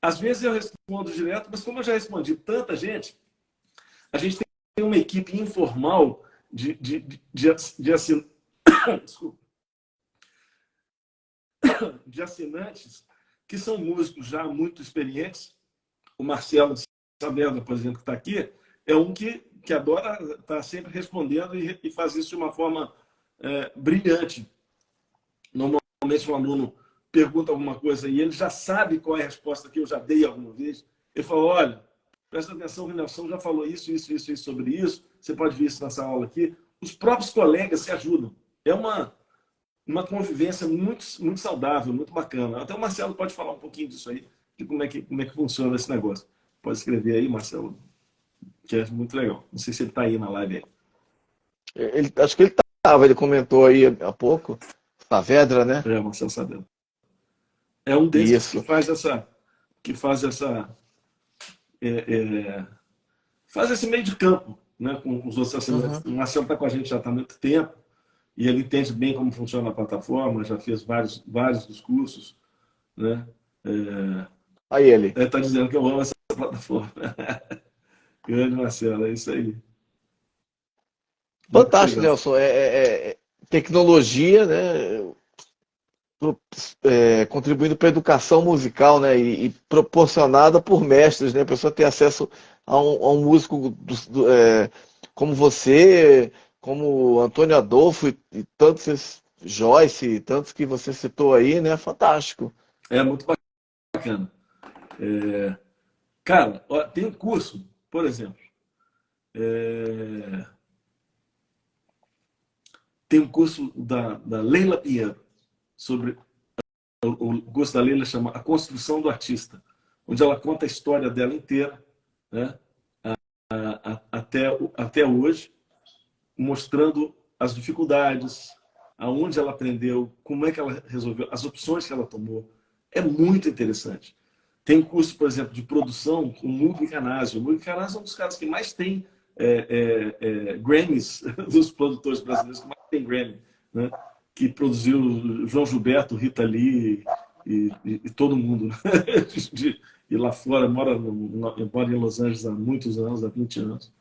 Às vezes eu respondo direto, mas como eu já respondi tanta gente, a gente tem uma equipe informal de assinantes que são músicos já muito experientes. O Marcelo Saavedra, por exemplo, que está aqui, é um que adora estar sempre respondendo e faz isso de uma forma brilhante. Normalmente um aluno pergunta alguma coisa e ele já sabe qual é a resposta que eu já dei alguma vez. Ele fala, olha, presta atenção, o Nelson já falou isso sobre isso, você pode ver isso nessa aula aqui. Os próprios colegas se ajudam. É uma convivência muito, muito saudável, muito bacana. Até o Marcelo pode falar um pouquinho disso aí, de como é que funciona esse negócio. Pode escrever aí, Marcelo, que é muito legal. Não sei se ele está aí na live aí. Acho que ele estava, ele comentou aí há pouco, Saavedra, né? É, Marcelo Saavedra. É um desses Isso. que faz esse meio de campo, né, com os outros assinantes. O Marcelo está com a gente já há muito tempo e ele entende bem como funciona a plataforma, já fez vários dos cursos, né? Aí ele. Ele está dizendo que eu amo essa plataforma. Grande Marcelo, é isso aí. Muito Fantástico, legal. Nelson. Tecnologia, né? Contribuindo para a educação musical, né? E proporcionada por mestres, né? A pessoa ter acesso a um músico como você, como Antônio Adolfo e tantos, Joyce, tantos que você citou aí, né? Fantástico. É muito bacana. Cara, ó, tem um curso, por exemplo, tem um curso da Leila Pinheiro sobre o curso da Leila chama A Construção do Artista, onde ela conta a história dela inteira, né, até hoje, mostrando as dificuldades, aonde ela aprendeu, como é que ela resolveu, as opções que ela tomou. É muito interessante. Tem um curso, por exemplo, de produção com o Mugi Canazzo. O Mugi Canazzo é um dos caras que mais tem Grammys dos produtores brasileiros, que mais tem Grammy, né? Que produziu João Gilberto, Rita Lee e todo mundo. Né? E lá fora, mora em Los Angeles há muitos anos, há 20 anos.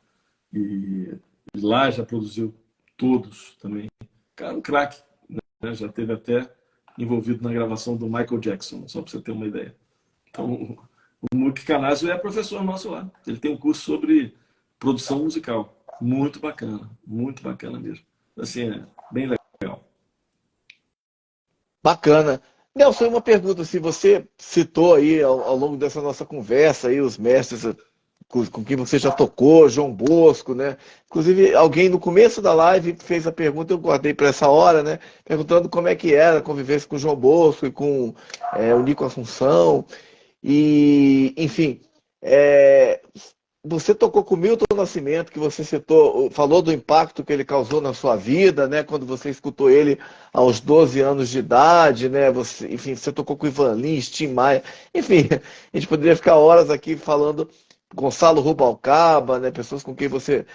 E lá já produziu todos também. Cara, um craque. Né? Já teve até envolvido na gravação do Michael Jackson, só para você ter uma ideia. Então, o Muki Canazzo é professor nosso lá. Ele tem um curso sobre produção musical. Muito bacana mesmo. Assim, é bem legal. Bacana. Nelson, uma pergunta, se você citou aí ao longo dessa nossa conversa aí os mestres com quem você já tocou, João Bosco, né? Inclusive, alguém no começo da live fez a pergunta, eu guardei para essa hora, né? Perguntando como é que era a convivência com o João Bosco e com o Nico Assunção. E, enfim, você tocou com o Milton Nascimento, que você citou, falou do impacto que ele causou na sua vida, né? Quando você escutou ele aos 12 anos de idade, né? Enfim, você tocou com o Ivan Lins, Tim Maia. Enfim, a gente poderia ficar horas aqui falando Gonçalo Rubalcaba, né? Pessoas com quem você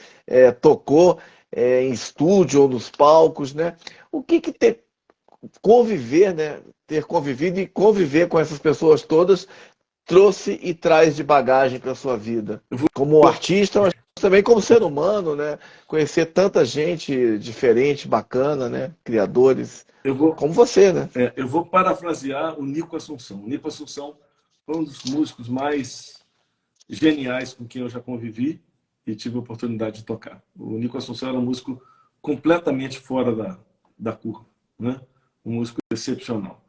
tocou em estúdio ou nos palcos, né? O que ter conviver, né? Ter convivido e conviver com essas pessoas todas trouxe e traz de bagagem para a sua vida? Como artista, mas também como ser humano, né? Conhecer tanta gente diferente, bacana, né? Criadores, como você, né? Eu vou parafrasear o Nico Assunção. O Nico Assunção foi um dos músicos mais geniais com quem eu já convivi e tive a oportunidade de tocar. O Nico Assunção era um músico completamente fora da curva, né? Um músico excepcional.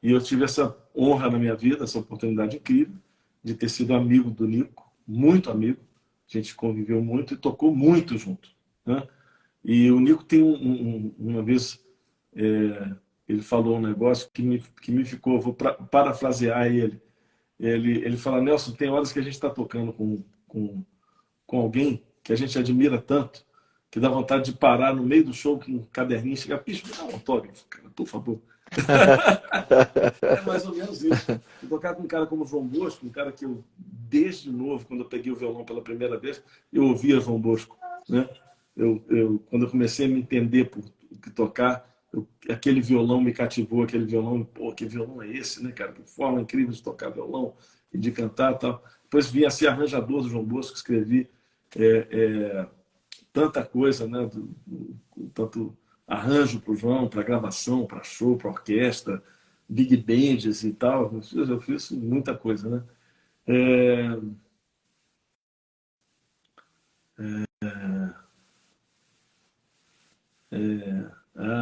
E eu tive essa honra na minha vida, essa oportunidade incrível de ter sido amigo do Nico, muito amigo. A gente conviveu muito e tocou muito junto, né? E o Nico tem uma vez ele falou um negócio que me ficou, vou parafrasear ele. Ele fala, Nelson, tem horas que a gente está tocando com alguém que a gente admira tanto, que dá vontade de parar no meio do show com um caderninho e chegar, bicho, me dá um autógrafo, cara, por favor. É mais ou menos isso. E tocar com um cara como o João Bosco, um cara que eu, desde novo, quando eu peguei o violão pela primeira vez, eu ouvia João Bosco, né? Quando eu comecei a me entender por o que tocar, aquele violão me cativou, aquele violão, pô, que violão é esse, né, cara? Que forma incrível de tocar violão e de cantar e tal. Depois vim a ser arranjador do João Bosco, escrevi é, é, tanta coisa, né? Tanto arranjo para o João, para gravação, para show, para orquestra, big bands e tal. Eu fiz muita coisa, né? É,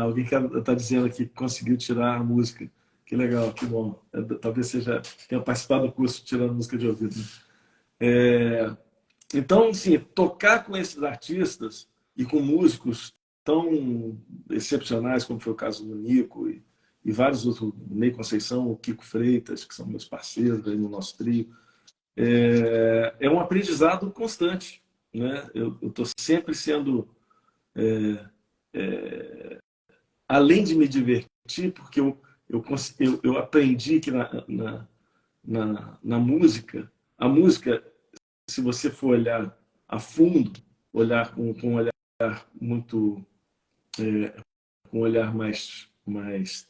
alguém está dizendo aqui que conseguiu tirar a música. Que legal, que bom. Talvez seja tenha participado do curso tirando música de ouvido, né? É, então, sim, tocar com esses artistas e com músicos tão excepcionais, como foi o caso do Nico e vários outros, o Ney Conceição, o Kiko Freitas, que são meus parceiros aí no nosso trio, é um aprendizado constante, né? Eu estou sempre sendo, além de me divertir, porque eu aprendi que na música, a música, se você for olhar a fundo, olhar com um olhar muito, com um olhar mais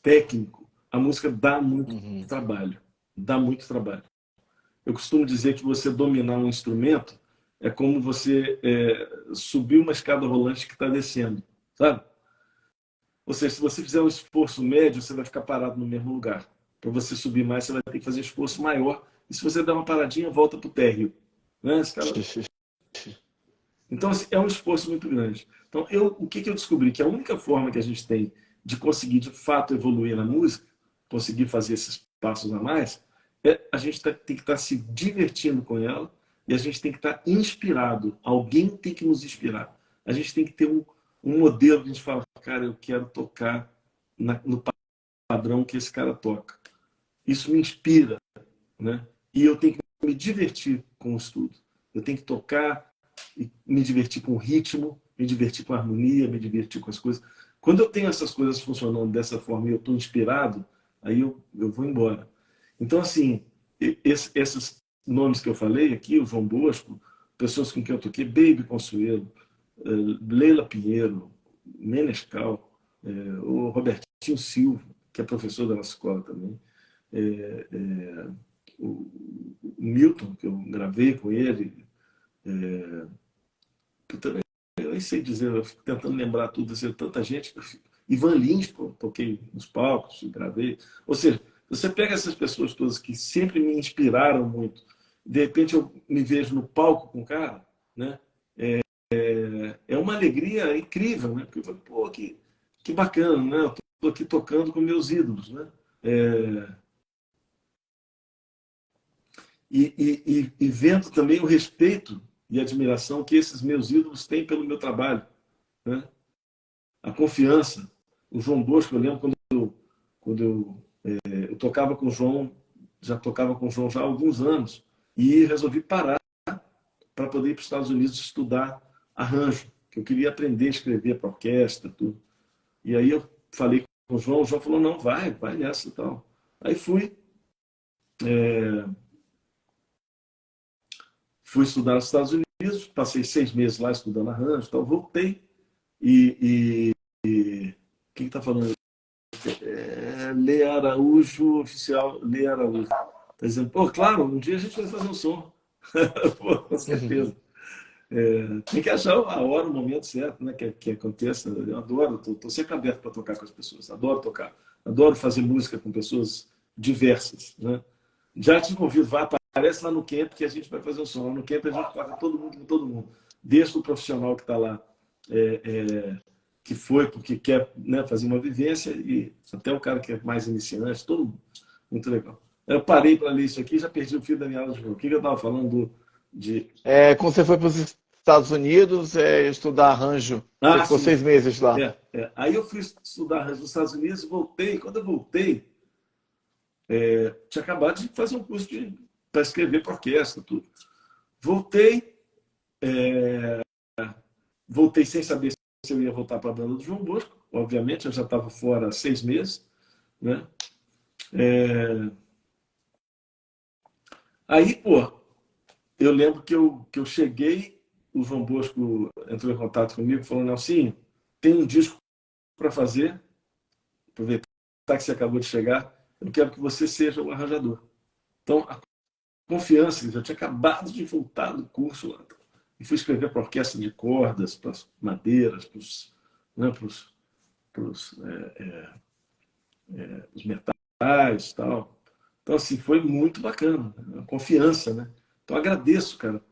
técnico, a música dá muito Uhum. trabalho, dá muito trabalho. Eu costumo dizer que você dominar um instrumento é como você subir uma escada rolante que está descendo, sabe? Ou seja, se você fizer um esforço médio, você vai ficar parado no mesmo lugar. Para você subir mais, você vai ter que fazer um esforço maior. E se você der uma paradinha, volta para o térreo. Né? Então, assim, é um esforço muito grande. Então, o que eu descobri? Que a única forma que a gente tem de conseguir, de fato, evoluir na música, conseguir fazer esses passos a mais, a gente tem que estar se divertindo com ela e a gente tem que estar inspirado. Alguém tem que nos inspirar. A gente tem que ter um modelo que a gente fala, cara, eu quero tocar no padrão que esse cara toca. Isso me inspira, né? E eu tenho que me divertir com o estudo. Eu tenho que tocar e me divertir com o ritmo, me divertir com a harmonia, me divertir com as coisas. Quando eu tenho essas coisas funcionando dessa forma e eu estou inspirado, aí eu vou embora. Então, assim, esses nomes que eu falei aqui, o João Bosco, pessoas com quem eu toquei, Baby Consuelo, Leila Pinheiro, Menescal, o Robertinho Silva, que é professor da nossa escola também, é, é, o Milton, que eu gravei com ele, que eu nem sei dizer, eu fico tentando lembrar tudo, assim, tanta gente. Ivan Lins, pô, toquei nos palcos, gravei. Ou seja, você pega essas pessoas todas que sempre me inspiraram muito, de repente eu me vejo no palco com o cara, né? É uma alegria incrível, né? Porque eu falo, pô, que bacana, né? Eu tô aqui tocando com meus ídolos, né? É, e vendo também o respeito e admiração que esses meus ídolos têm pelo meu trabalho, né? A confiança. O João Bosco, eu lembro quando eu tocava com o João, já tocava com o João já há alguns anos, e resolvi parar para poder ir para os Estados Unidos estudar arranjo, que eu queria aprender a escrever para orquestra, tudo. E aí eu falei com o João falou, não, vai nessa e tal. Aí fui estudar nos Estados Unidos, passei 6 meses lá estudando arranjo, tal, voltei e quem está falando? Lê Araújo, oficial Lê Araújo. Tá dizendo, pô, claro, um dia a gente vai fazer um som. Pô, com certeza. Tem que achar a hora, o momento certo, né, que aconteça. Eu adoro, estou sempre aberto para tocar com as pessoas, adoro tocar, adoro fazer música com pessoas diversas, né? Já te convido, vá, aparece lá no camp que a gente vai fazer um som. Lá no camp a gente toca todo mundo com todo mundo, desde o profissional que está lá, é, é, que foi porque quer, né, fazer uma vivência, e até o cara que é mais iniciante, todo mundo. Muito legal. Eu parei para ler isso aqui e já perdi o fio da minha aula de novo. O que eu estava falando de. Quando você foi para os Estados Unidos estudar arranjo, você Ah, ficou sim. 6 meses lá. Aí eu fui estudar nos Estados Unidos e voltei. Quando eu voltei, tinha acabado de fazer um curso para escrever para orquestra, tudo. Voltei, voltei sem saber se eu ia voltar para a banda do João Bosco. Obviamente, eu já estava fora há 6 meses, né? Aí, pô, eu lembro que eu cheguei o João Bosco entrou em contato comigo e falou: Nelsinho, tem um disco para fazer, aproveitar que você acabou de chegar, eu quero que você seja o arranjador. Então, a confiança, eu já tinha acabado de voltar do curso lá, e fui escrever para orquestra de cordas, para as madeiras, para os, né, os metais e tal. Então, assim, foi muito bacana, a confiança, né? Então, agradeço, cara,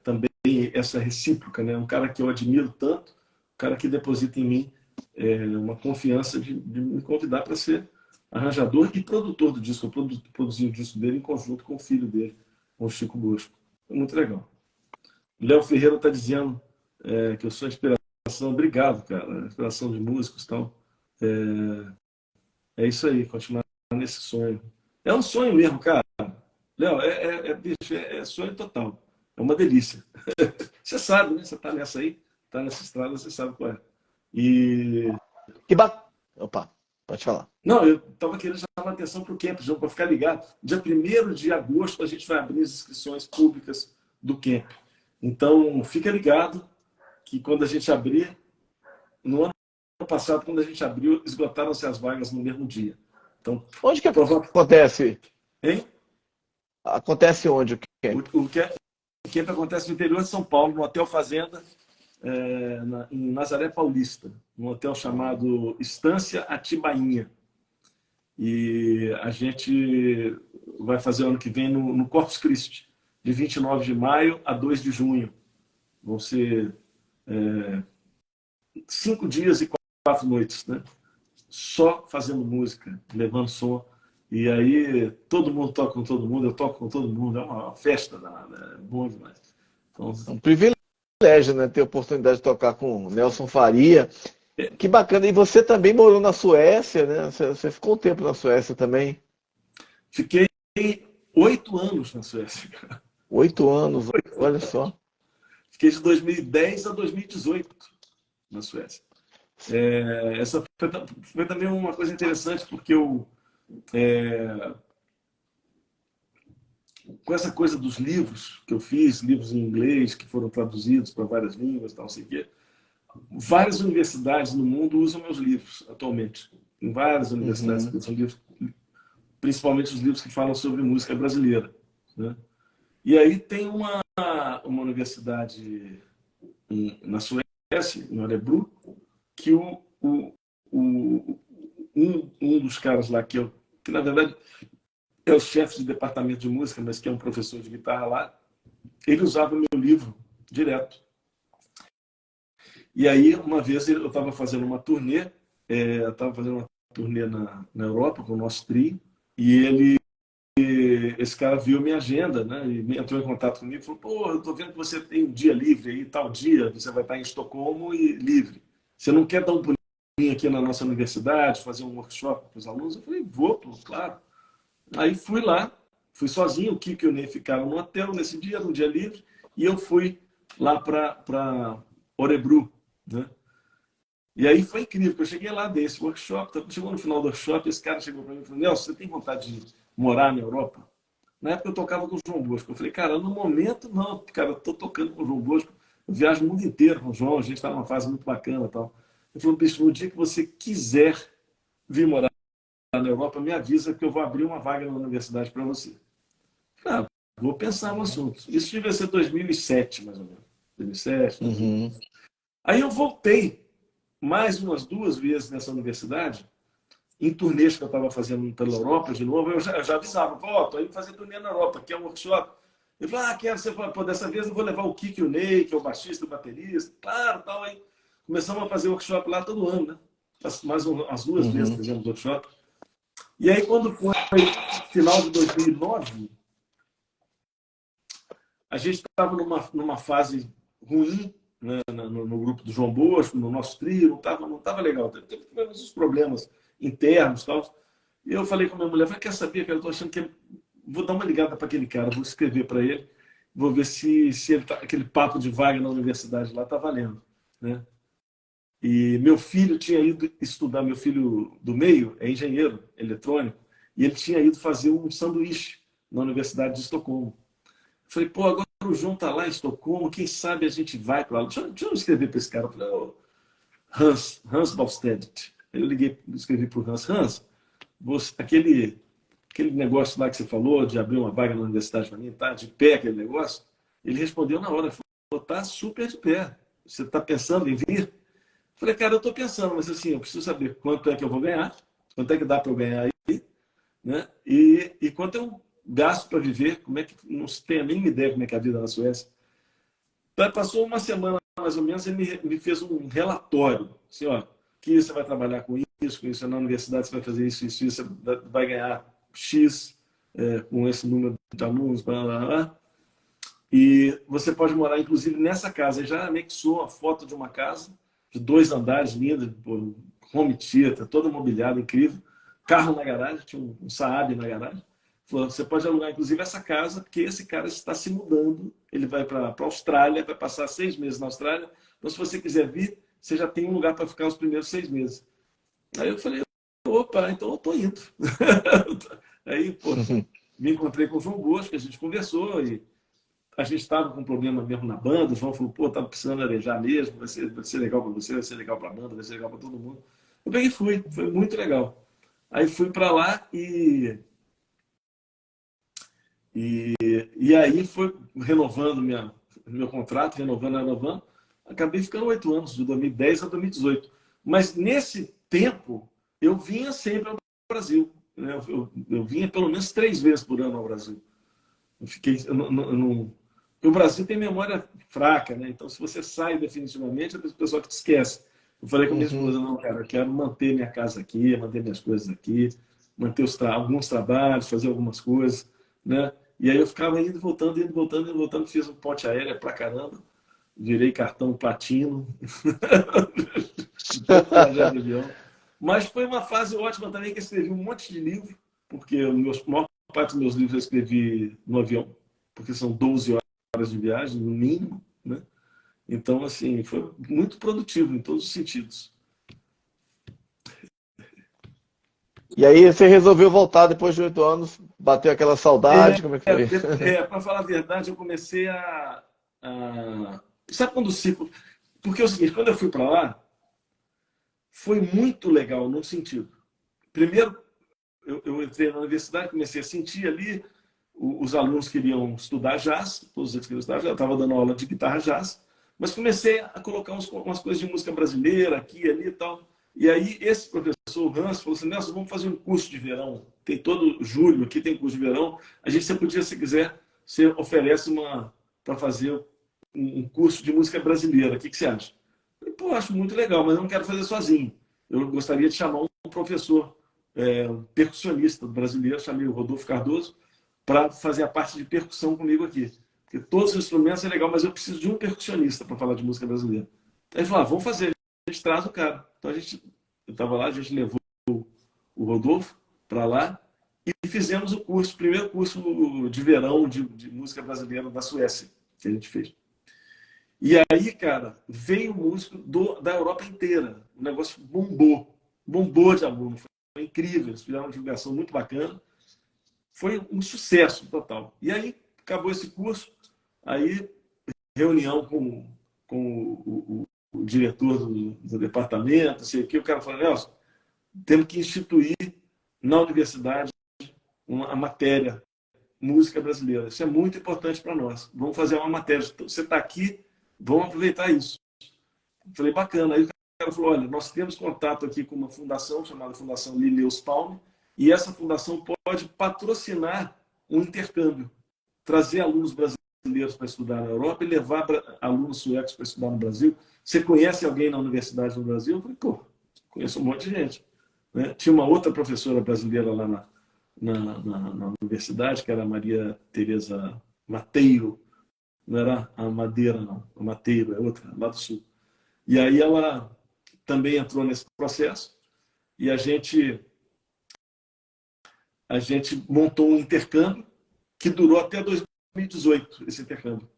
também essa recíproca, né? Um cara que eu admiro tanto, um cara que deposita em mim uma confiança de me convidar para ser arranjador e produtor do disco. Eu produzi o disco dele em conjunto com o filho dele, com o Chico Bosco. Foi muito legal. Léo Ferreira está dizendo que eu sou inspiração. Obrigado, cara. Inspiração de músicos e tal. É isso aí, continuar nesse sonho. É um sonho mesmo, cara. Léo, bicho, é sonho total. É uma delícia. Você sabe, né? Você está nessa aí, está nessa estrada, você sabe qual é. E. Que bacana. Opa, pode falar. Não, eu estava querendo chamar a atenção para o camp, para ficar ligado. Dia 1º de agosto, a gente vai abrir as inscrições públicas do camp. Então, fica ligado que quando a gente abrir, no ano passado, quando a gente abriu, esgotaram-se as vagas no mesmo dia. Então, Onde que acontece? Hein? Acontece onde o camp? O camp acontece no interior de São Paulo, no Hotel Fazenda, em Nazaré Paulista, num hotel chamado Estância Atibainha. E a gente vai fazer o ano que vem no Corpus Christi, de 29 de maio a 2 de junho. Vão ser 5 dias e 4 noites, né? Só fazendo música, levando som. E aí todo mundo toca com todo mundo, eu toco com todo mundo. É uma festa danada, é bom demais. Então, É um privilégio, né? Ter a oportunidade de tocar com o Nelson Faria. Que bacana. E você também morou na Suécia, né? Você ficou um tempo na Suécia também? Fiquei 8 anos na Suécia. 8 anos, olha só. Fiquei de 2010 a 2018 na Suécia. Essa foi também uma coisa interessante, porque com essa coisa dos livros que eu fiz, livros em inglês que foram traduzidos para várias línguas, tal, não sei o quê, várias universidades no mundo usam meus livros atualmente. Em várias universidades que usam livros, principalmente os livros que falam sobre música brasileira, né? E aí tem uma universidade na Suécia, em Örebro, que um dos caras lá, que na verdade é o chefe de departamento de música, mas que é um professor de guitarra lá, ele usava o meu livro direto. E aí, uma vez, eu estava fazendo uma turnê, na Europa com o nosso trio, e esse cara viu minha agenda, né? E entrou em contato comigo e falou: pô, eu estou vendo que você tem um dia livre aí, tal dia, você vai estar em Estocolmo e livre. Você não quer dar um pulinho aqui na nossa universidade, fazer um workshop para os alunos? Eu falei: vou, pô, claro. Aí fui lá, fui sozinho, o Kiko e o Ney ficaram no hotel nesse dia, no dia livre, e eu fui lá para Örebro, né? E aí foi incrível, porque eu cheguei lá, dei esse workshop, chegou no final do workshop, esse cara chegou para mim e falou: Nelson, você tem vontade de morar na Europa? Na época eu tocava com o João Bosco. Eu falei: cara, no momento não, cara, eu tô tocando com o João Bosco, eu viajo o mundo inteiro com o João, a gente está numa fase muito bacana e tal. Ele falou: bicho, no dia que você quiser vir morar na Europa, me avisa que eu vou abrir uma vaga na universidade para você. Ah, vou pensar no assunto. Isso devia ser 2007, mais ou menos. 2007, 2008. Aí eu voltei mais umas 2 vezes nessa universidade, em turnês que eu estava fazendo pela Europa de novo. Eu já avisava: ó, tô indo fazer turnê na Europa, quer um workshop? Ele falou: ah, quero. Você falou: pô, dessa vez eu vou levar o Kiki e o Ney, que é o baixista e o baterista. Claro, tal. Aí começamos a fazer workshop lá todo ano, né? Mais umas 2 vezes fazemos workshop. E aí, quando foi final de 2009, a gente estava numa fase ruim, né, no grupo do João Bosco, no nosso trio, não tava legal. Teve uns problemas internos e tal. E eu falei com a minha mulher: quer saber, cara, eu tô achando que vou dar uma ligada para aquele cara, vou escrever para ele, vou ver se ele aquele papo de vaga na universidade lá tá valendo, né? E meu filho tinha ido estudar, meu filho do meio é engenheiro eletrônico, e ele tinha ido fazer um sanduíche na Universidade de Estocolmo. Eu falei: pô, agora o João está lá em Estocolmo, quem sabe a gente vai para lá. Deixa eu escrever para esse cara. Eu falei, oh, Hans Bofstedt. Eu liguei, escrevi para o Hans, aquele negócio lá que você falou, de abrir uma vaga na universidade para mim, tá de pé aquele negócio, ele respondeu na hora, falou, tá super de pé. Você está pensando em vir? Eu falei, cara, eu estou pensando, mas assim, eu preciso saber quanto é que eu vou ganhar, quanto é que dá para eu ganhar aí, né? E quanto eu gasto para viver, como é que não se tem a mínima ideia como é que é a vida na Suécia. Passou uma semana mais ou menos, ele me fez um relatório, assim, ó, que você vai trabalhar com isso, na universidade você vai fazer isso, você vai ganhar X com esse número de alunos, blá, blá, blá. E você pode morar, inclusive, nessa casa. Ele já anexou a foto de uma casa de 2 andares, linda, home theater, toda mobiliada, incrível. Carro na garagem, tinha um Saab na garagem. Falou, você pode alugar, inclusive, essa casa, porque esse cara está se mudando. Ele vai para a Austrália, vai passar 6 meses na Austrália. Então, se você quiser vir, você já tem um lugar para ficar os primeiros 6 meses. Aí eu falei, opa, então eu estou indo. Aí, pô, me encontrei com o João Bosco, a gente conversou e a gente estava com um problema mesmo na banda. O João falou, pô, estava precisando arejar mesmo, vai ser legal para você, vai ser legal para a banda, vai ser legal para todo mundo. Eu peguei e fui, foi muito legal. Aí fui para lá e aí foi renovando meu contrato, renovando. Acabei ficando 8 anos, de 2010 a 2018. Mas nesse tempo, eu vinha sempre ao Brasil. Né? Eu vinha pelo menos 3 vezes por ano ao Brasil. Eu fiquei... O Brasil tem memória fraca, né? Então, se você sai definitivamente, é o pessoal que te esquece. Eu falei com a minha esposa, não, cara, eu quero manter minha casa aqui, manter minhas coisas aqui, manter alguns trabalhos, fazer algumas coisas, né? E aí eu ficava indo, voltando, fiz um ponte aérea pra caramba, virei cartão platino, tanto viajar de avião. Mas foi uma fase ótima também, que eu escrevi um monte de livro, porque a maior parte dos meus livros eu escrevi no avião, porque são 12 horas de viagem, no mínimo, né? Então, assim, foi muito produtivo em todos os sentidos. E aí você resolveu voltar depois de 8 anos, bateu aquela saudade, como é que foi? Para falar a verdade, eu comecei Sabe quando o ciclo... Porque é o seguinte, quando eu fui para lá, foi muito legal num sentido. Primeiro, eu entrei na universidade, comecei a sentir ali, os alunos queriam estudar jazz, todos eles queriam estudar jazz, eu estava dando aula de guitarra jazz, mas comecei a colocar umas coisas de música brasileira aqui, ali e tal. E aí esse professor, o Hans, falou assim, Nelson, vamos fazer um curso de verão. Tem todo julho, aqui tem curso de verão. A gente, você podia, se quiser, você oferece para fazer um curso de música brasileira. O que você acha? Eu falei, pô, acho muito legal, mas eu não quero fazer sozinho. Eu gostaria de chamar um professor, um percussionista brasileiro, chamei o Rodolfo Cardoso, para fazer a parte de percussão comigo aqui. Porque todos os instrumentos é legal, mas eu preciso de um percussionista para falar de música brasileira. Aí ele falou, vamos fazer, a gente traz o cara. Então eu estava lá, a gente levou o Rodolfo para lá e fizemos o primeiro curso de verão de música brasileira da Suécia, que a gente fez. E aí, cara, veio músico da Europa inteira. O negócio bombou de aluno. Foi incrível, eles fizeram uma divulgação muito bacana. Foi um sucesso total. E aí, acabou esse curso, aí reunião com o diretor do departamento, sei o que, o cara falou, Nelson, temos que instituir na universidade uma matéria, música brasileira. Isso é muito importante para nós. Vamos fazer uma matéria. Você está aqui, vamos aproveitar isso. Falei, bacana. Aí o cara falou, olha, nós temos contato aqui com uma fundação chamada Fundação Linnaeus Palme, e essa fundação pode patrocinar um intercâmbio, trazer alunos brasileiros para estudar na Europa e levar alunos suecos para estudar no Brasil. Você conhece alguém na universidade no Brasil? Eu falei, pô, conheço um monte de gente. Né? Tinha uma outra professora brasileira lá na universidade, que era a Maria Tereza Mateiro. Não era a Madeira, não. A Mateiro é outra, lá do Sul. E aí ela também entrou nesse processo e a gente montou um intercâmbio que durou até 2018, esse intercâmbio.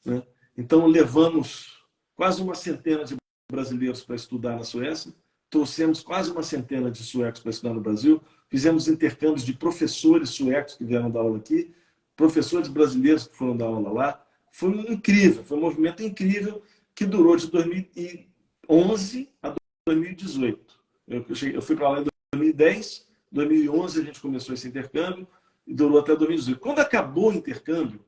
Né? Então, levamos quase uma centena de brasileiros para estudar na Suécia, trouxemos quase uma centena de suecos para estudar no Brasil, fizemos intercâmbios de professores suecos que vieram dar aula aqui, professores brasileiros que foram dar aula lá, foi incrível, foi um movimento incrível que durou de 2011 a 2018. Eu fui para lá em 2010, 2011 a gente começou esse intercâmbio e durou até 2018. Quando acabou o intercâmbio,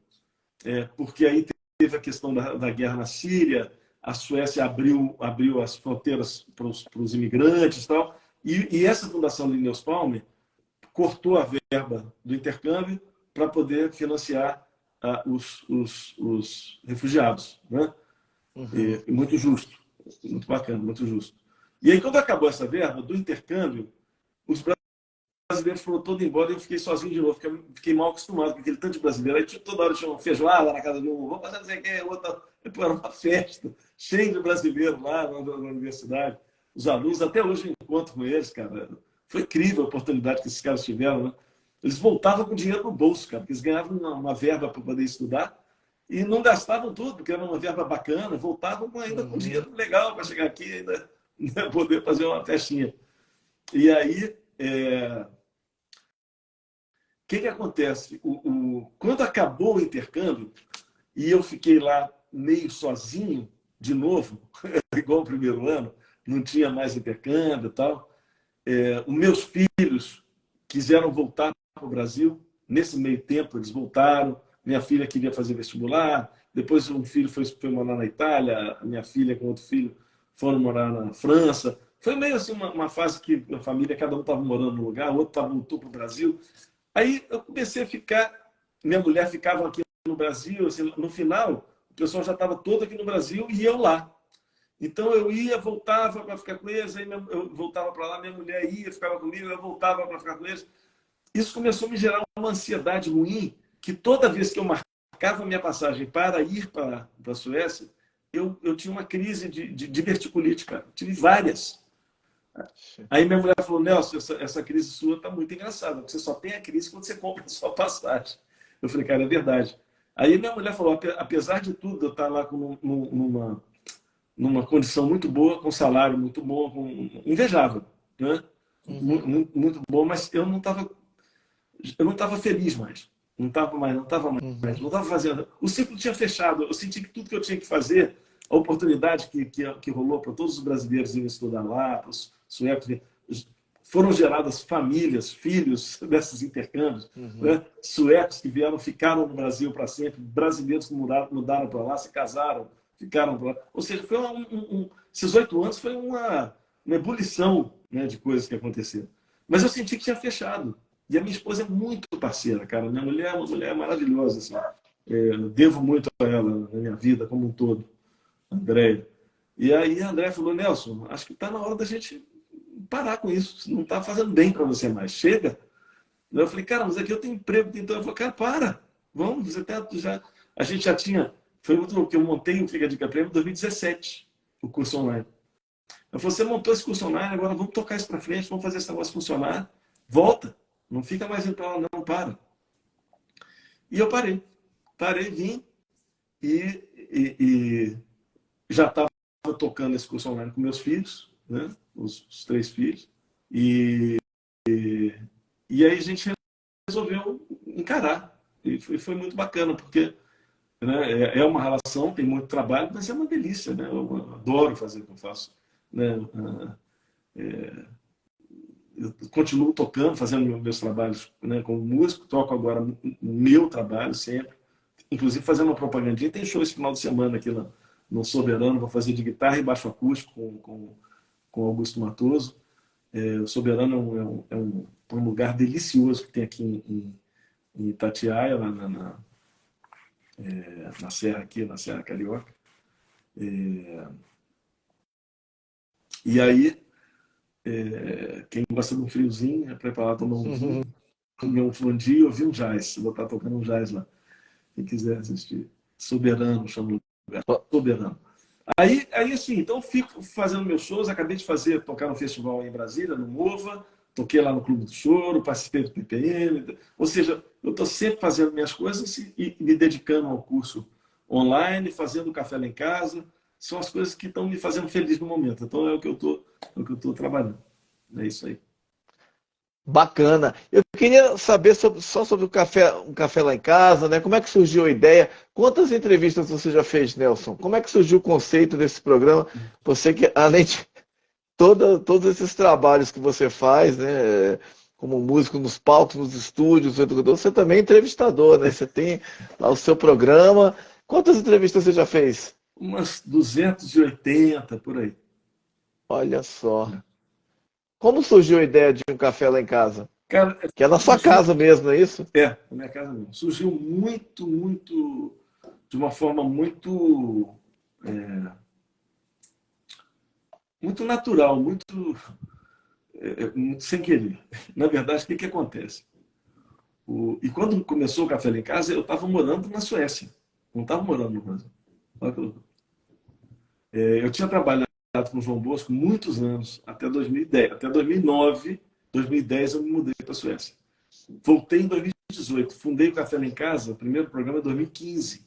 porque aí teve a questão da guerra na Síria, a Suécia abriu as fronteiras para os imigrantes e tal, e essa fundação Linnaeus Palmer cortou a verba do intercâmbio para poder financiar os refugiados, né? Muito justo, muito bacana, muito justo. E aí, quando acabou essa verba do intercâmbio, os brasileiros foram todos embora e eu fiquei sozinho de novo, fiquei mal acostumado com aquele tanto de brasileiro. Aí toda hora tinha uma feijoada na casa de um, vamos fazer não sei o que, outra. Era uma festa, cheio de brasileiros lá na universidade. Os alunos, até hoje eu encontro com eles, cara. Foi incrível a oportunidade que esses caras tiveram, né? Eles voltavam com dinheiro no bolso, cara, porque eles ganhavam uma verba para poder estudar e não gastavam tudo, porque era uma verba bacana, voltavam ainda com dinheiro legal para chegar aqui e ainda poder fazer uma festinha. E aí, que acontece? Quando acabou o intercâmbio e eu fiquei lá meio sozinho, de novo, igual o primeiro ano, não tinha mais intercâmbio e tal, os meus filhos quiseram voltar para o Brasil. Nesse meio tempo, eles voltaram. Minha filha queria fazer vestibular. Depois, um filho foi morar na Itália. A minha filha com outro filho foram morar na França. Foi meio assim uma fase que a família, cada um estava morando num lugar, o outro voltou para o Brasil. Aí eu comecei a ficar. Minha mulher ficava aqui no Brasil. Assim, no final, o pessoal já estava todo aqui no Brasil e eu lá. Então eu ia, voltava para ficar com eles, aí eu voltava para lá, minha mulher ia, ficava comigo, eu voltava para ficar com eles. Isso começou a me gerar uma ansiedade ruim, que toda vez que eu marcava a minha passagem para ir para a Suécia, eu tinha uma crise de diverticulite, cara. Tive várias. Aí minha mulher falou, Nelson, essa crise sua está muito engraçada, porque você só tem a crise quando você compra a sua passagem. Eu falei, cara, é verdade. Aí minha mulher falou, apesar de tudo, eu estar lá numa condição muito boa, com salário muito bom, invejável, né? Muito bom, mas eu não estava feliz mais. Não estava mais, não estava fazendo. O ciclo tinha fechado. Eu senti que tudo que eu tinha que fazer, a oportunidade que rolou para todos os brasileiros irem estudar lá, para os suecos, foram geradas famílias, filhos desses intercâmbios, né? Suecos que vieram, ficaram no Brasil para sempre, brasileiros que mudaram para lá, se casaram, ficaram para lá. Ou seja, foi esses 8 anos foi uma ebulição, né, de coisas que aconteceram. Mas eu senti que tinha fechado. E a minha esposa é muito parceira, cara. Minha mulher é uma mulher maravilhosa. Assim. Eu devo muito a ela na minha vida como um todo, Andréia. E aí a Andréia falou, Nelson, acho que está na hora da gente parar com isso. Não está fazendo bem para você mais. Chega. Eu falei, cara, mas aqui eu tenho emprego. Então eu falei, cara, para. Vamos, a gente já tinha... Foi muito louco, que eu montei o Fica a Dica Prêmio em 2017, o curso online. Eu falei, você montou esse curso online, agora vamos tocar isso para frente, vamos fazer esse negócio funcionar. Volta. Não fica mais indo para lá, não, para. E eu parei. Parei, vim e já estava tocando esse curso online com meus filhos, né? Os 3 filhos. E aí a gente resolveu encarar. E foi muito bacana, porque, né, é uma relação, tem muito trabalho, mas é uma delícia, né? Eu adoro fazer o que eu faço. Né? Eu continuo tocando, fazendo meus trabalhos, né, como músico, toco agora o meu trabalho sempre, inclusive fazendo uma propagandinha. Tem show esse final de semana aqui no Soberano, vou fazer de guitarra e baixo acústico com Augusto Matoso. O Soberano é um lugar delicioso que tem aqui em Itatiaia, na Serra aqui, na Serra Carioca. E aí, quem gosta de um friozinho, é preparado tomar um vinho, comer um fondue e ouvir um jazz. Vou estar tocando um jazz lá. Quem quiser assistir. Soberano, chama o lugar. Soberano. Aí assim, então fico fazendo meus shows. Acabei de tocar no festival em Brasília, no Mova. Toquei lá no Clube do Choro, participei do PPM. Ou seja, eu estou sempre fazendo minhas coisas e me dedicando ao curso online, fazendo café lá em casa. São as coisas que estão me fazendo feliz no momento. Então é o que eu estou trabalhando. É isso aí. Bacana. Eu queria saber só sobre um café lá em casa, né? Como é que surgiu a ideia? Quantas entrevistas você já fez, Nelson? Como é que surgiu o conceito desse programa? Você que, além de todos esses trabalhos que você faz, né? Como músico nos palcos, nos estúdios, educador, você também é entrevistador, né? Você tem lá o seu programa. Quantas entrevistas você já fez? Umas 280 por aí. Olha só. Como surgiu a ideia de um café lá em casa? Cara, Que é na sua surgiu, casa mesmo, não é isso? na minha casa mesmo. Surgiu muito, de uma forma muito natural, muito sem querer. Na verdade, o que acontece? E quando começou o Café lá em Casa, eu estava morando na Suécia. Não estava morando no Brasil. Olha que loucura. Eu tinha trabalhado com o João Bosco muitos anos, até 2010. Até 2009, 2010 eu me mudei para a Suécia. Voltei em 2018. Fundei o Café lá em Casa, o primeiro programa em 2015.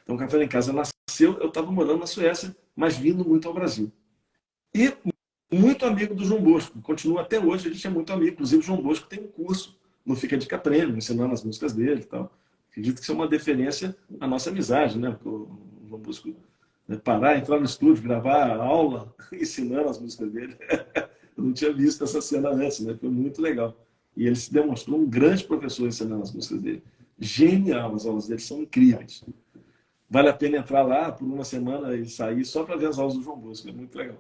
Então o Café lá em Casa nasceu, eu estava morando na Suécia, mas vindo muito ao Brasil. E muito amigo do João Bosco. Continua até hoje, a gente é muito amigo. Inclusive o João Bosco tem um curso no Fica Dica Prêmio, ensinando as músicas dele e tal. Acredito que isso é uma deferência à nossa amizade, né? Porque o João Bosco, né, parar, entrar no estúdio, gravar a aula, ensinando as músicas dele. Eu não tinha visto essa cena antes, né? Foi muito legal. E ele se demonstrou um grande professor ensinando as músicas dele. Genial, as aulas dele são incríveis. Vale a pena entrar lá por uma semana e sair só para ver as aulas do João Bosco. É muito legal.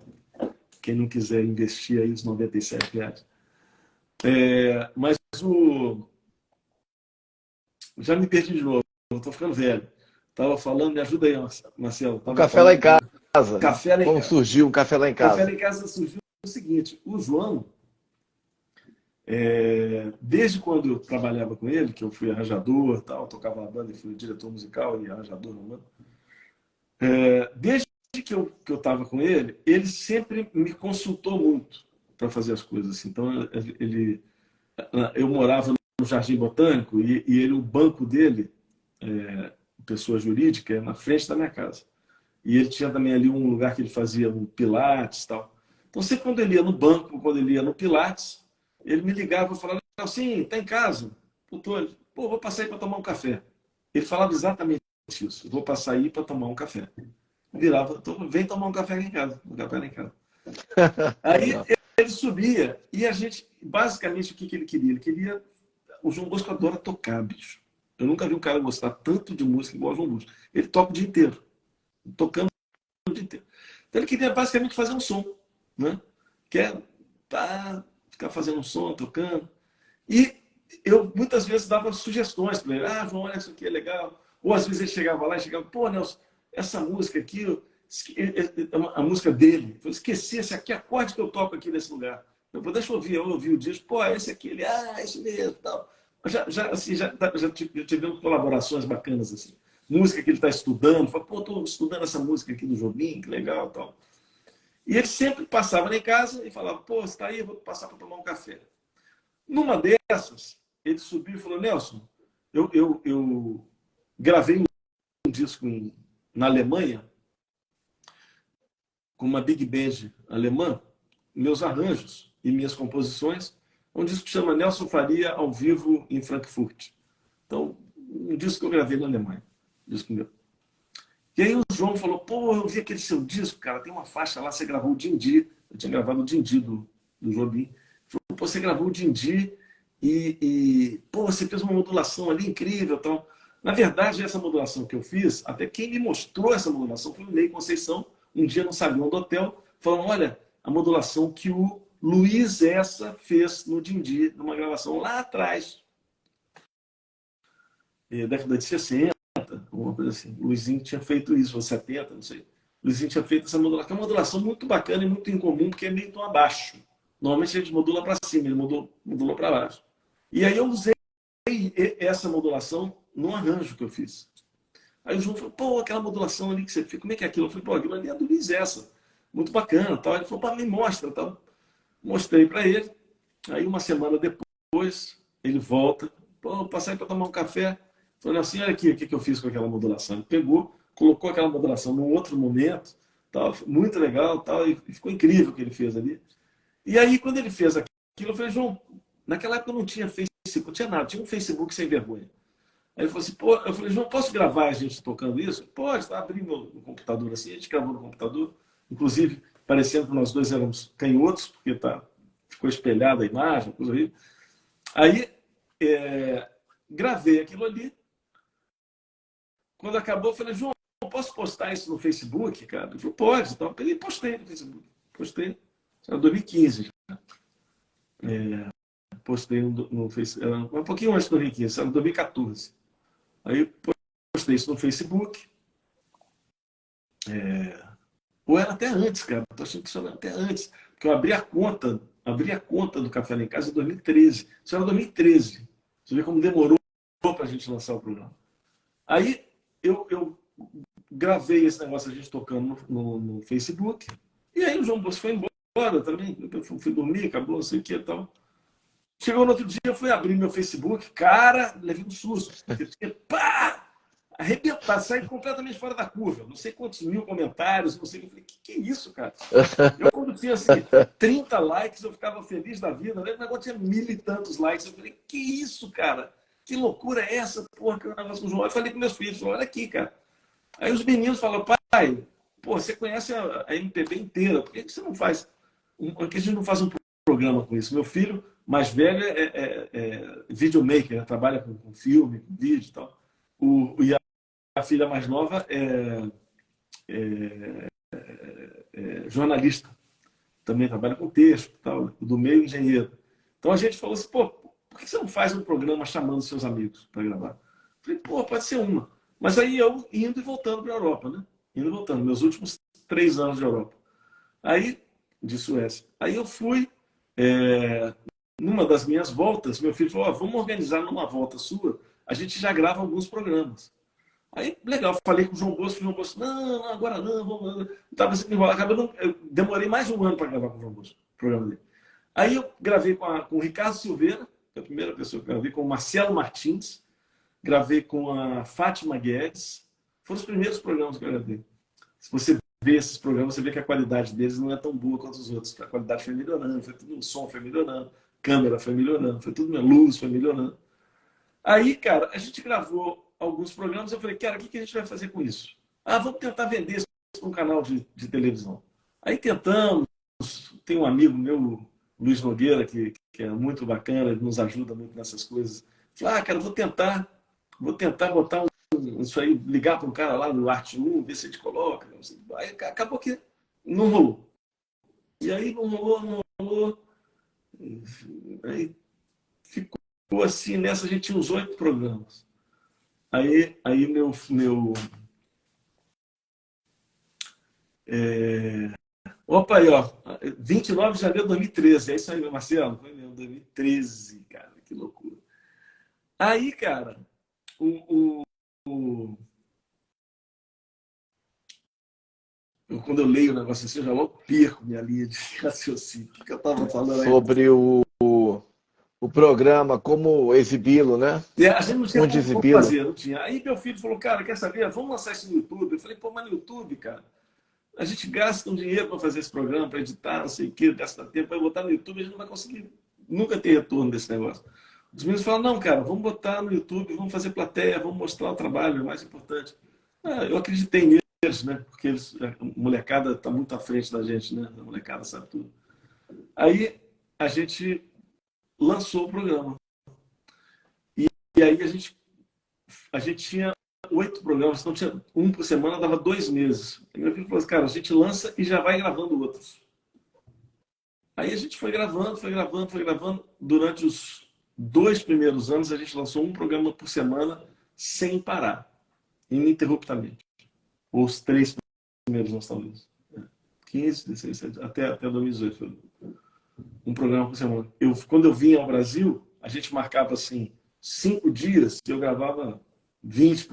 Quem não quiser investir aí os R$ 97. Mas já me perdi de novo. Eu estou ficando velho. Estava falando, me ajuda aí, Marcelo. Um Estava café lá falando em casa. café lá em Como casa. surgiu um café lá em Café lá casa? em casa surgiu o seguinte: o João, desde quando eu trabalhava com ele, que eu fui arranjador, tal, tocava na banda e fui diretor musical e arranjador na banda, desde que eu estava com ele sempre me consultou muito para fazer as coisas. Então, eu morava no Jardim Botânico e ele, o banco dele, pessoa jurídica, é na frente da minha casa. E ele tinha também ali um lugar que ele fazia um pilates e tal. Então, sempre quando ele ia no banco, quando ele ia no pilates, ele me ligava e falava, assim, tá em casa? Pô, vou passar aí para tomar um café. Ele falava exatamente isso. Vou passar aí para tomar um café. Virava, vem tomar um café aqui em casa. Um café lá em casa. Aí Legal. ele subia e a gente, basicamente, o que ele queria? Ele queria. O João Bosco adora tocar, bicho. Eu nunca vi um cara gostar tanto de música igual o João Bosco. Ele toca o dia inteiro, tocando o dia inteiro. Então ele queria basicamente fazer um som, né? Quer ficar fazendo um som, tocando. E eu muitas vezes dava sugestões para ele. Ah, João, olha, isso aqui é legal. Ou às vezes ele chegava lá e chegava, pô, Nelson, essa música aqui, a música dele, eu esqueci esse aqui, acorde que eu toco aqui nesse lugar. Eu falei, deixa eu ouvir o disco, pô, esse aqui, ele, esse mesmo, tal. Já tivemos colaborações bacanas, assim. Música que ele está estudando, fala, pô, estou estudando essa música aqui do Jobim, que legal, tal. E ele sempre passava lá em casa e falava, pô, você está aí, eu vou passar para tomar um café. Numa dessas, ele subiu e falou, Nelson, eu gravei um disco na Alemanha, com uma big band alemã, meus arranjos e minhas composições, um disco que chama Nelson Faria ao vivo em Frankfurt. Então, um disco que eu gravei na Alemanha. Um disco meu. E aí o João falou, pô, eu vi aquele seu disco, cara, tem uma faixa lá, você gravou o Dindi. Eu tinha gravado o Dindi do Jobim. Ele falou, pô, você gravou o Dindi pô, você fez uma modulação ali incrível. Tal. Na verdade, essa modulação que eu fiz, até quem me mostrou essa modulação foi o Ney Conceição, um dia no saguão do hotel, falando, olha, a modulação que o Luiz Essa fez no Dindi, numa gravação lá atrás, década de 60, alguma coisa assim. O Luizinho tinha feito isso, ou 70, não sei. O Luizinho tinha feito essa modulação, que é uma modulação muito bacana e muito incomum, porque é meio tom abaixo. Normalmente a gente modula para cima, ele modulou para baixo. E aí eu usei essa modulação no arranjo que eu fiz. Aí o João falou, pô, aquela modulação ali que você fez, como é que é aquilo? Eu falei, pô, aquilo ali é do Luiz Essa. Muito bacana. Tal. Ele falou, pô, me mostra. Tal. Mostrei para ele. Aí uma semana depois, ele volta. Pô, passei para tomar um café. Falei assim, olha aqui o que eu fiz com aquela modulação. Ele pegou, colocou aquela modulação num outro momento. Tal, muito legal. Tal, e ficou incrível o que ele fez ali. E aí, quando ele fez aquilo, eu falei, João, naquela época não tinha Facebook, não tinha nada, tinha um Facebook sem vergonha. Aí ele falou assim, pô, eu falei, João, posso gravar a gente tocando isso? Pode, tá abrindo no computador assim, a gente gravou no computador, inclusive parecendo que nós dois éramos canhotos, porque ficou espelhada a imagem, coisa aí. Aí, gravei aquilo ali. Quando acabou, eu falei, João, posso postar isso no Facebook, cara? Ele falou, pode. Então, eu peguei e postei no Facebook. Postei. Isso era 2015. Postei no Facebook. Era um pouquinho antes de 2015, era 2014. Aí postei isso no Facebook. Ou era até antes, cara. Estou achando que isso era até antes. Porque eu abri a conta do Café lá em Casa em 2013. Isso era 2013. Você vê como demorou para a gente lançar o programa. Aí eu gravei esse negócio a gente tocando no Facebook. E aí o João Bosco foi embora também. Eu fui dormir, acabou, não sei o que e tal. Chegou no outro dia, eu fui abrir meu Facebook, cara, levei um susto. Porque tinha, pá! Arrebentar, sair completamente fora da curva. Não sei quantos mil comentários, não sei. Eu falei, que é isso, cara? Eu, quando tinha assim, 30 likes, eu ficava feliz da vida. Né? O negócio tinha 1000 e tantos likes. Eu falei, que isso, cara? Que loucura é essa? Porra, que negócio com o João. Eu falei com meus filhos, olha aqui, cara. Aí os meninos falam, pai, pô, você conhece a MPB inteira, por que você não faz? Por que a gente não faz um programa com isso? Meu filho mais velho é videomaker, né? Trabalha com filme, com vídeo e tal. E a filha mais nova é jornalista, também trabalha com texto, tal, do meio engenheiro. Então a gente falou assim, pô, por que você não faz um programa chamando seus amigos para gravar? Eu falei, pô, pode ser uma. Mas aí eu indo e voltando para a Europa, né? Indo e voltando, meus últimos 3 anos de Europa. Aí, de Suécia. Aí eu fui, numa das minhas voltas, meu filho falou, vamos organizar numa volta sua, a gente já grava alguns programas. Aí, legal, falei com o João Bosco, não, agora não, vamos. Estava sempre enrolado, eu demorei mais de um ano para gravar com o João Bosco, o programa dele. Aí eu gravei com o Ricardo Silveira, que é a primeira pessoa que eu gravei, com o Marcelo Martins, gravei com a Fátima Guedes, foram os primeiros programas que eu gravei. Se você vê esses programas, você vê que a qualidade deles não é tão boa quanto os outros. A qualidade foi melhorando, foi tudo, o som foi melhorando, câmera foi melhorando, foi tudo, a luz foi melhorando. Aí, cara, a gente gravou alguns programas. Eu falei, cara, o que a gente vai fazer com isso? Vamos tentar vender isso para um canal de televisão. Aí tentamos. Tem um amigo meu, Luiz Nogueira, que é muito bacana, ele nos ajuda muito nessas coisas. Falei, cara, vou tentar botar isso aí, ligar para um cara lá no Arte 1, ver se a gente coloca. Aí acabou que não rolou. E aí não rolou. Aí ficou assim, nessa a gente tinha uns 8 programas. Aí meu opa, aí, ó. 29 de janeiro de 2013. É isso aí, meu Marcelo? Foi mesmo, 2013, cara. Que loucura. Aí, cara, quando eu leio o negócio assim, eu já logo perco minha linha de raciocínio. O que eu tava falando aí? Sobre o programa, como exibi-lo, né? A gente não tinha Onde como exibi-lo. fazer, não tinha. Aí meu filho falou, cara, quer saber? Vamos lançar isso no YouTube. Eu falei, pô, mas no YouTube, cara, a gente gasta um dinheiro para fazer esse programa, para editar, não sei o que, gasta tempo, vai botar no YouTube, a gente não vai conseguir nunca ter retorno desse negócio. Os meninos falam, não, cara, vamos botar no YouTube, vamos fazer plateia, vamos mostrar o trabalho, é mais importante. Eu acreditei neles, né? Porque a molecada está muito à frente da gente, né? A molecada sabe tudo. Aí a gente lançou o programa. E aí a gente tinha 8 programas, então tinha um por semana, dava 2 meses. Aí meu filho falou assim, cara, a gente lança e já vai gravando outros. Aí a gente foi gravando. Durante os 2 primeiros anos, a gente lançou um programa por semana, sem parar, ininterruptamente. Os 3 primeiros anos, talvez. 15, 16, 17, até 2018. Foi um programa por semana. Quando eu vinha ao Brasil, a gente marcava assim, 5 dias, e eu gravava 20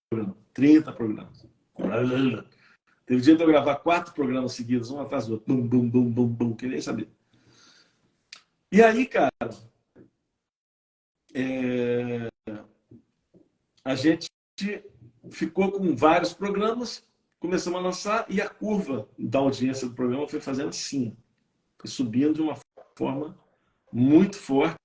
programas, 30 programas. Teve dia de eu gravar 4 programas seguidos, um atrás do outro. Bum, bum, bum, bum, bum, que nem saber. E aí, cara, a gente ficou com vários programas, começamos a lançar e a curva da audiência do programa foi fazendo assim. Foi subindo de uma forma muito forte.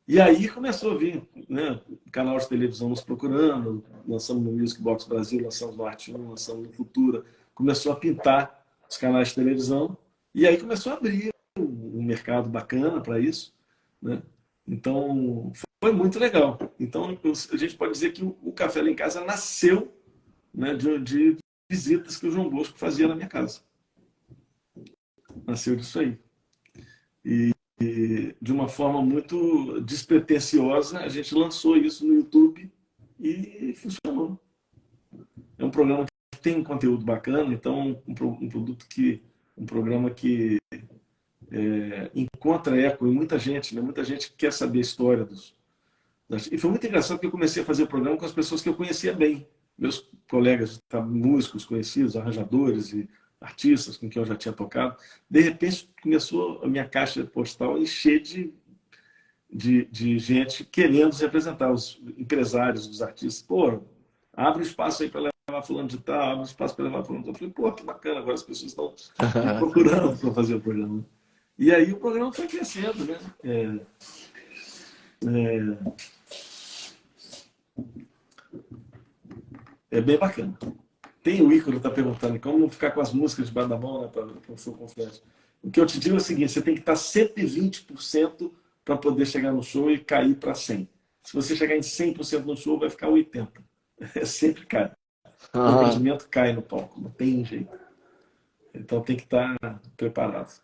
E aí começou a vir, né, canal de televisão nos procurando, lançamos no Music Box Brasil, lançamos no Arte1, lançamos no Futura. Começou a pintar os canais de televisão e aí começou a abrir um mercado bacana para isso, né? Então, foi muito legal. Então, a gente pode dizer que o Café Lá em Casa nasceu, né, de visitas que o João Bosco fazia na minha casa. Nasceu disso aí. E de uma forma muito despretensiosa, a gente lançou isso no YouTube e funcionou. É um programa que tem um conteúdo bacana, então um produto que um programa que encontra eco em muita gente, né? Muita gente quer saber a história e foi muito engraçado porque eu comecei a fazer o programa com as pessoas que eu conhecia bem, meus colegas, tá, músicos conhecidos, arranjadores e artistas com quem eu já tinha tocado. De repente começou a minha caixa postal a encher de gente querendo se representar, os empresários, os artistas. Pô, abre um espaço aí para levar fulano de tal, abre um espaço para levar fulano de tal. Eu falei, pô, que bacana, agora as pessoas estão me procurando para fazer o programa. E aí o programa foi crescendo, né? É bem bacana. Tem o Ícaro que está perguntando como não ficar com as músicas debaixo da mão, né, para o seu confiante. O que eu te digo é o seguinte, você tem que estar 120% para poder chegar no show e cair para 100%. Se você chegar em 100% no show, vai ficar 80%. É sempre cai. O rendimento cai no palco, não tem jeito. Então tem que estar preparado.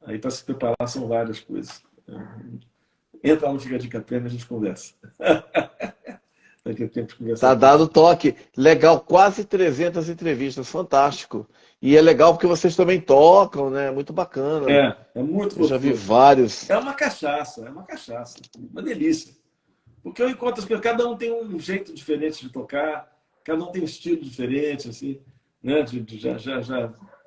Aí para se preparar são várias coisas. Entra lá no Fica a Dica Prêmio e a gente conversa. Vai ter tempo de conversar Tá com dado o toque. Legal, quase 300 entrevistas, fantástico. E é legal porque vocês também tocam, né? Muito bacana. é muito Eu já vi gostoso. vários. É uma cachaça, uma delícia. Porque eu encontro as pessoas, cada um tem um jeito diferente de tocar, cada um tem um estilo diferente, assim, né?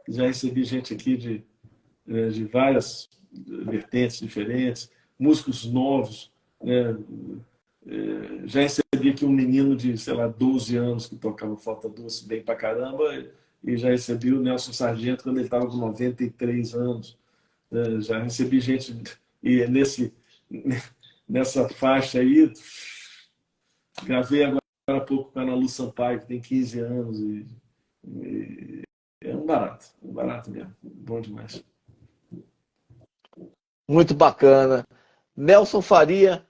Já recebi gente aqui de várias vertentes diferentes, músicos novos, né? Já recebi aqui um menino de, sei lá, 12 anos que tocava flauta doce bem pra caramba, e já recebi o Nelson Sargento quando ele estava com 93 anos. Já recebi gente e nessa faixa aí, gravei agora há pouco com a Ana Lu Sampaio, que tem 15 anos, e é um barato mesmo, bom demais. Muito bacana. Nelson Faria,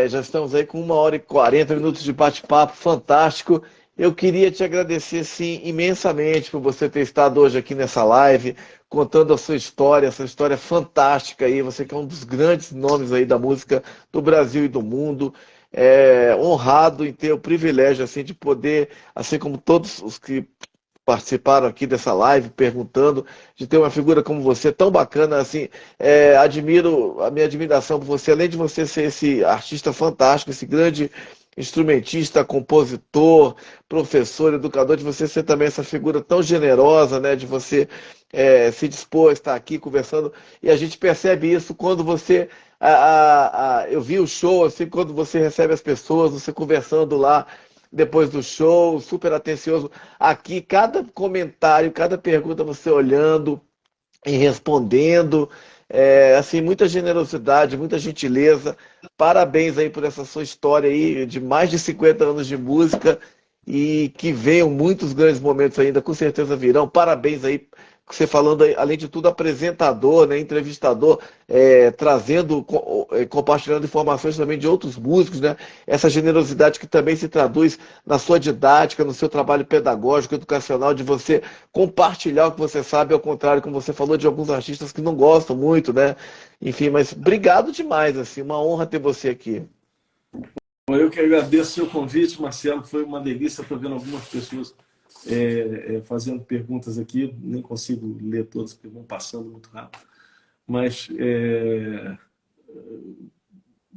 já estamos aí com 1 hora e 40 minutos de bate-papo, fantástico. Eu queria te agradecer, sim, imensamente por você ter estado hoje aqui nessa live, contando a sua história, essa história fantástica aí. Você que é um dos grandes nomes aí da música do Brasil e do mundo. Honrado em ter o privilégio, assim, de poder, assim como todos os que participaram aqui dessa live, perguntando, de ter uma figura como você, tão bacana, assim, admiro, a minha admiração por você, além de você ser esse artista fantástico, esse grande instrumentista, compositor, professor, educador, de você ser também essa figura tão generosa, né, de você se dispor a estar aqui conversando, e a gente percebe isso quando você, eu vi o show, assim, quando você recebe as pessoas, você conversando lá, depois do show, super atencioso. Aqui, cada comentário, cada pergunta, você olhando e respondendo. Assim, muita generosidade, muita gentileza. Parabéns aí por essa sua história aí de mais de 50 anos de música e que venham muitos grandes momentos ainda, com certeza virão. Parabéns aí, você falando, aí, além de tudo, apresentador, né, entrevistador, trazendo, compartilhando informações também de outros músicos, né? Essa generosidade que também se traduz na sua didática, no seu trabalho pedagógico, educacional, de você compartilhar o que você sabe, ao contrário, como você falou, de alguns artistas que não gostam muito, né? Enfim, mas obrigado demais, assim, uma honra ter você aqui. Eu que agradeço o seu convite, Marcelo, foi uma delícia. Estou vendo algumas pessoas fazendo perguntas aqui, nem consigo ler todas porque vão passando muito rápido, mas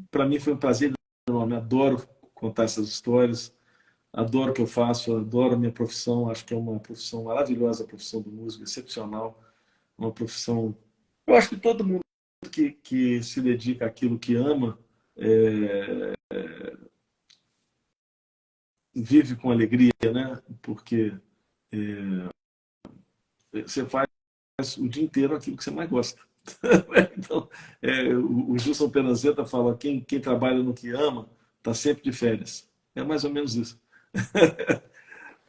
para mim foi um prazer enorme. Adoro contar essas histórias, adoro o que eu faço, adoro a minha profissão. Acho que é uma profissão maravilhosa, a profissão do músico, excepcional, uma profissão. Eu acho que todo mundo que se dedica àquilo que ama vive com alegria, né? Porque você faz o dia inteiro aquilo que você mais gosta. Então, o Gilson Peranzeta fala, quem trabalha no que ama está sempre de férias. É mais ou menos isso.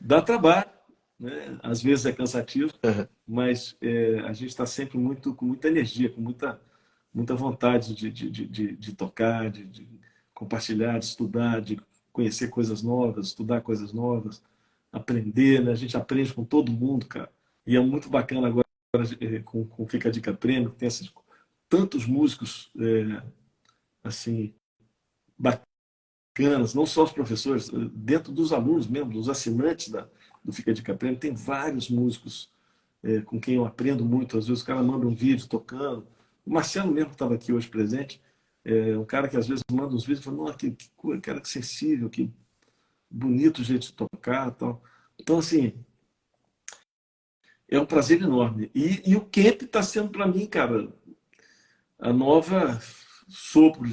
Dá trabalho, né? Às vezes é cansativo, mas a gente está sempre com muita energia, com muita vontade de tocar, de compartilhar, de estudar, de conhecer coisas novas, estudar coisas novas, aprender, né? A gente aprende com todo mundo, cara. E é muito bacana agora com Fica a Dica Prêmio, tem tantos músicos assim bacanas, não só os professores, dentro dos alunos mesmo, dos assinantes do Fica a Dica Prêmio, tem vários músicos com quem eu aprendo muito. Às vezes o cara manda um vídeo tocando. O Marcelo mesmo que estava aqui hoje presente, um cara que às vezes manda uns vídeos e fala, nossa, que cara que sensível, que bonito o jeito de tocar e tal. Então, assim, é um prazer enorme. E o camp está sendo para mim, cara, a nova sopro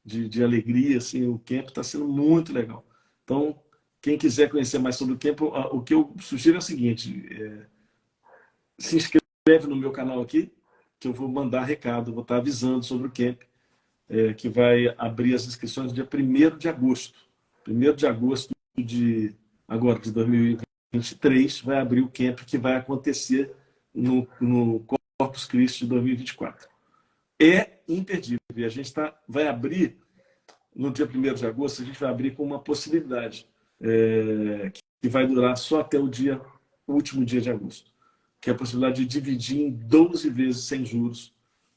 de alegria. Assim, o camp está sendo muito legal. Então, quem quiser conhecer mais sobre o camp, o que eu sugiro é o seguinte: se inscreve no meu canal aqui, que eu vou mandar recado, vou estar avisando sobre o camp, que vai abrir as inscrições no dia 1º de agosto. 1º de agosto agora, de 2023, vai abrir o camp que vai acontecer no Corpus Christi de 2024. É imperdível. A gente vai abrir, no dia 1º de agosto, a gente vai abrir com uma possibilidade que vai durar só até o último dia de agosto, que é a possibilidade de dividir em 12 vezes sem juros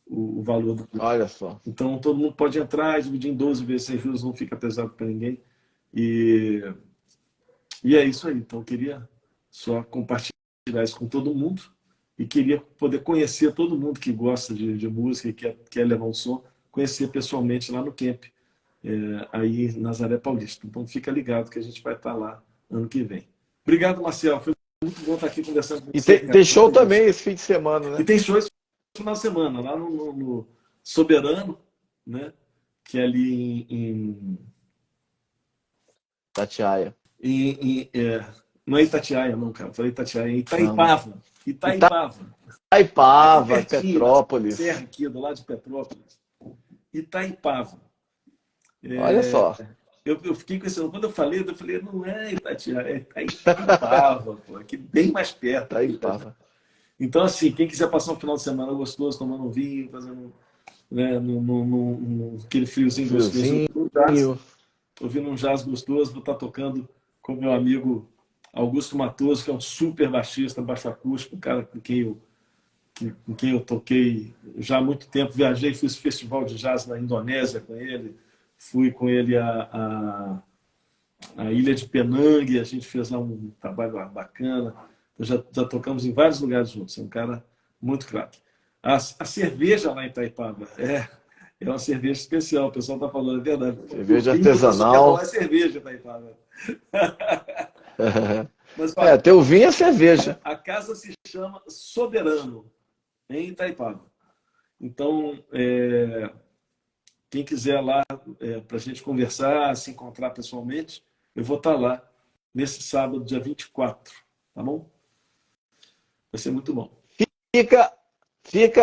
o valor do clube. Olha só. Então, todo mundo pode entrar e dividir em 12 vezes sem juros, não fica pesado para ninguém. E é isso aí. Então, eu queria só compartilhar isso com todo mundo e queria poder conhecer todo mundo que gosta de música e quer levar um som, conhecer pessoalmente lá no camp, aí em Nazaré Paulista. Então, fica ligado que a gente vai estar lá ano que vem. Obrigado, Marcelo. Foi muito bom estar aqui conversando com você. E tem show também esse fim de semana, né? E tem show esse final de semana, lá no Soberano, né? Que é ali em Itatiaia. Não é Itatiaia, não, cara. Eu falei Itatiaia, é Itaipava. Itaipava. Itaipava, Aqui pertinho, Petrópolis. Serra aqui, do lado de Petrópolis. Itaipava. Olha só. Eu fiquei com esse nome. Quando eu falei, não é Itatiaia, é Itaipava, pô, aqui bem mais perto. Itaipava. Então, assim, quem quiser passar um final de semana gostoso, tomando um vinho, fazendo, né, aquele friozinho gostoso, ouvindo um jazz gostoso, vou estar tocando com meu amigo Augusto Matoso, que é um super baixista, baixo acústico, um cara com quem eu toquei já há muito tempo. Viajei, fiz festival de jazz na Indonésia com ele, fui com ele à ilha de Penang, a gente fez lá um trabalho bacana. Já tocamos em vários lugares juntos. É um cara muito craque. A cerveja lá em Itaipava é uma cerveja especial. O pessoal está falando, é verdade. Cerveja artesanal. É cerveja, Itaipava. Mas, tem o vinho e a cerveja. A casa se chama Soberano, em Itaipava. Então, quem quiser lá para a gente conversar, se encontrar pessoalmente, eu vou estar lá nesse sábado, dia 24. Tá bom? Vai ser muito bom. Fica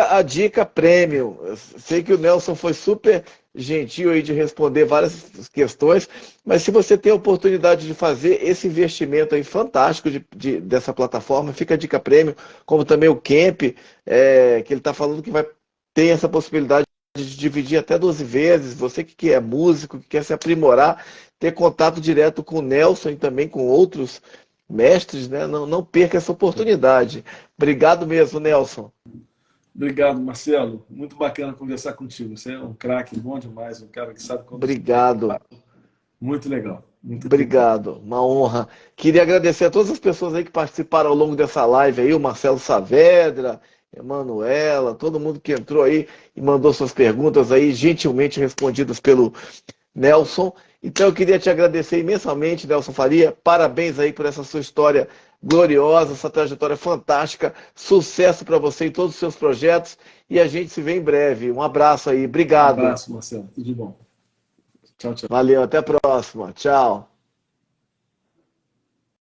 a dica premium. Eu sei que o Nelson foi super gentil aí de responder várias questões, mas se você tem a oportunidade de fazer esse investimento aí fantástico dessa plataforma, fica a dica premium, como também o Camp, que ele está falando que vai ter essa possibilidade de dividir até 12 vezes. Você que é músico, que quer se aprimorar, ter contato direto com o Nelson e também com outros mestres, né? Não perca essa oportunidade. Obrigado mesmo, Nelson. Obrigado, Marcelo. Muito bacana conversar contigo. Você é um craque, bom demais, um cara que sabe como... Obrigado. Muito legal. Obrigado, uma honra. Queria agradecer a todas as pessoas aí que participaram ao longo dessa live aí, o Marcelo Saavedra, Emanuela, todo mundo que entrou aí e mandou suas perguntas aí, gentilmente respondidas pelo Nelson. Então eu queria te agradecer imensamente, Nelson Faria. Parabéns aí por essa sua história gloriosa, essa trajetória fantástica. Sucesso para você em todos os seus projetos e a gente se vê em breve. Um abraço aí. Obrigado. Um abraço, Marcelo. Tudo de bom. Tchau, tchau. Valeu, até a próxima. Tchau.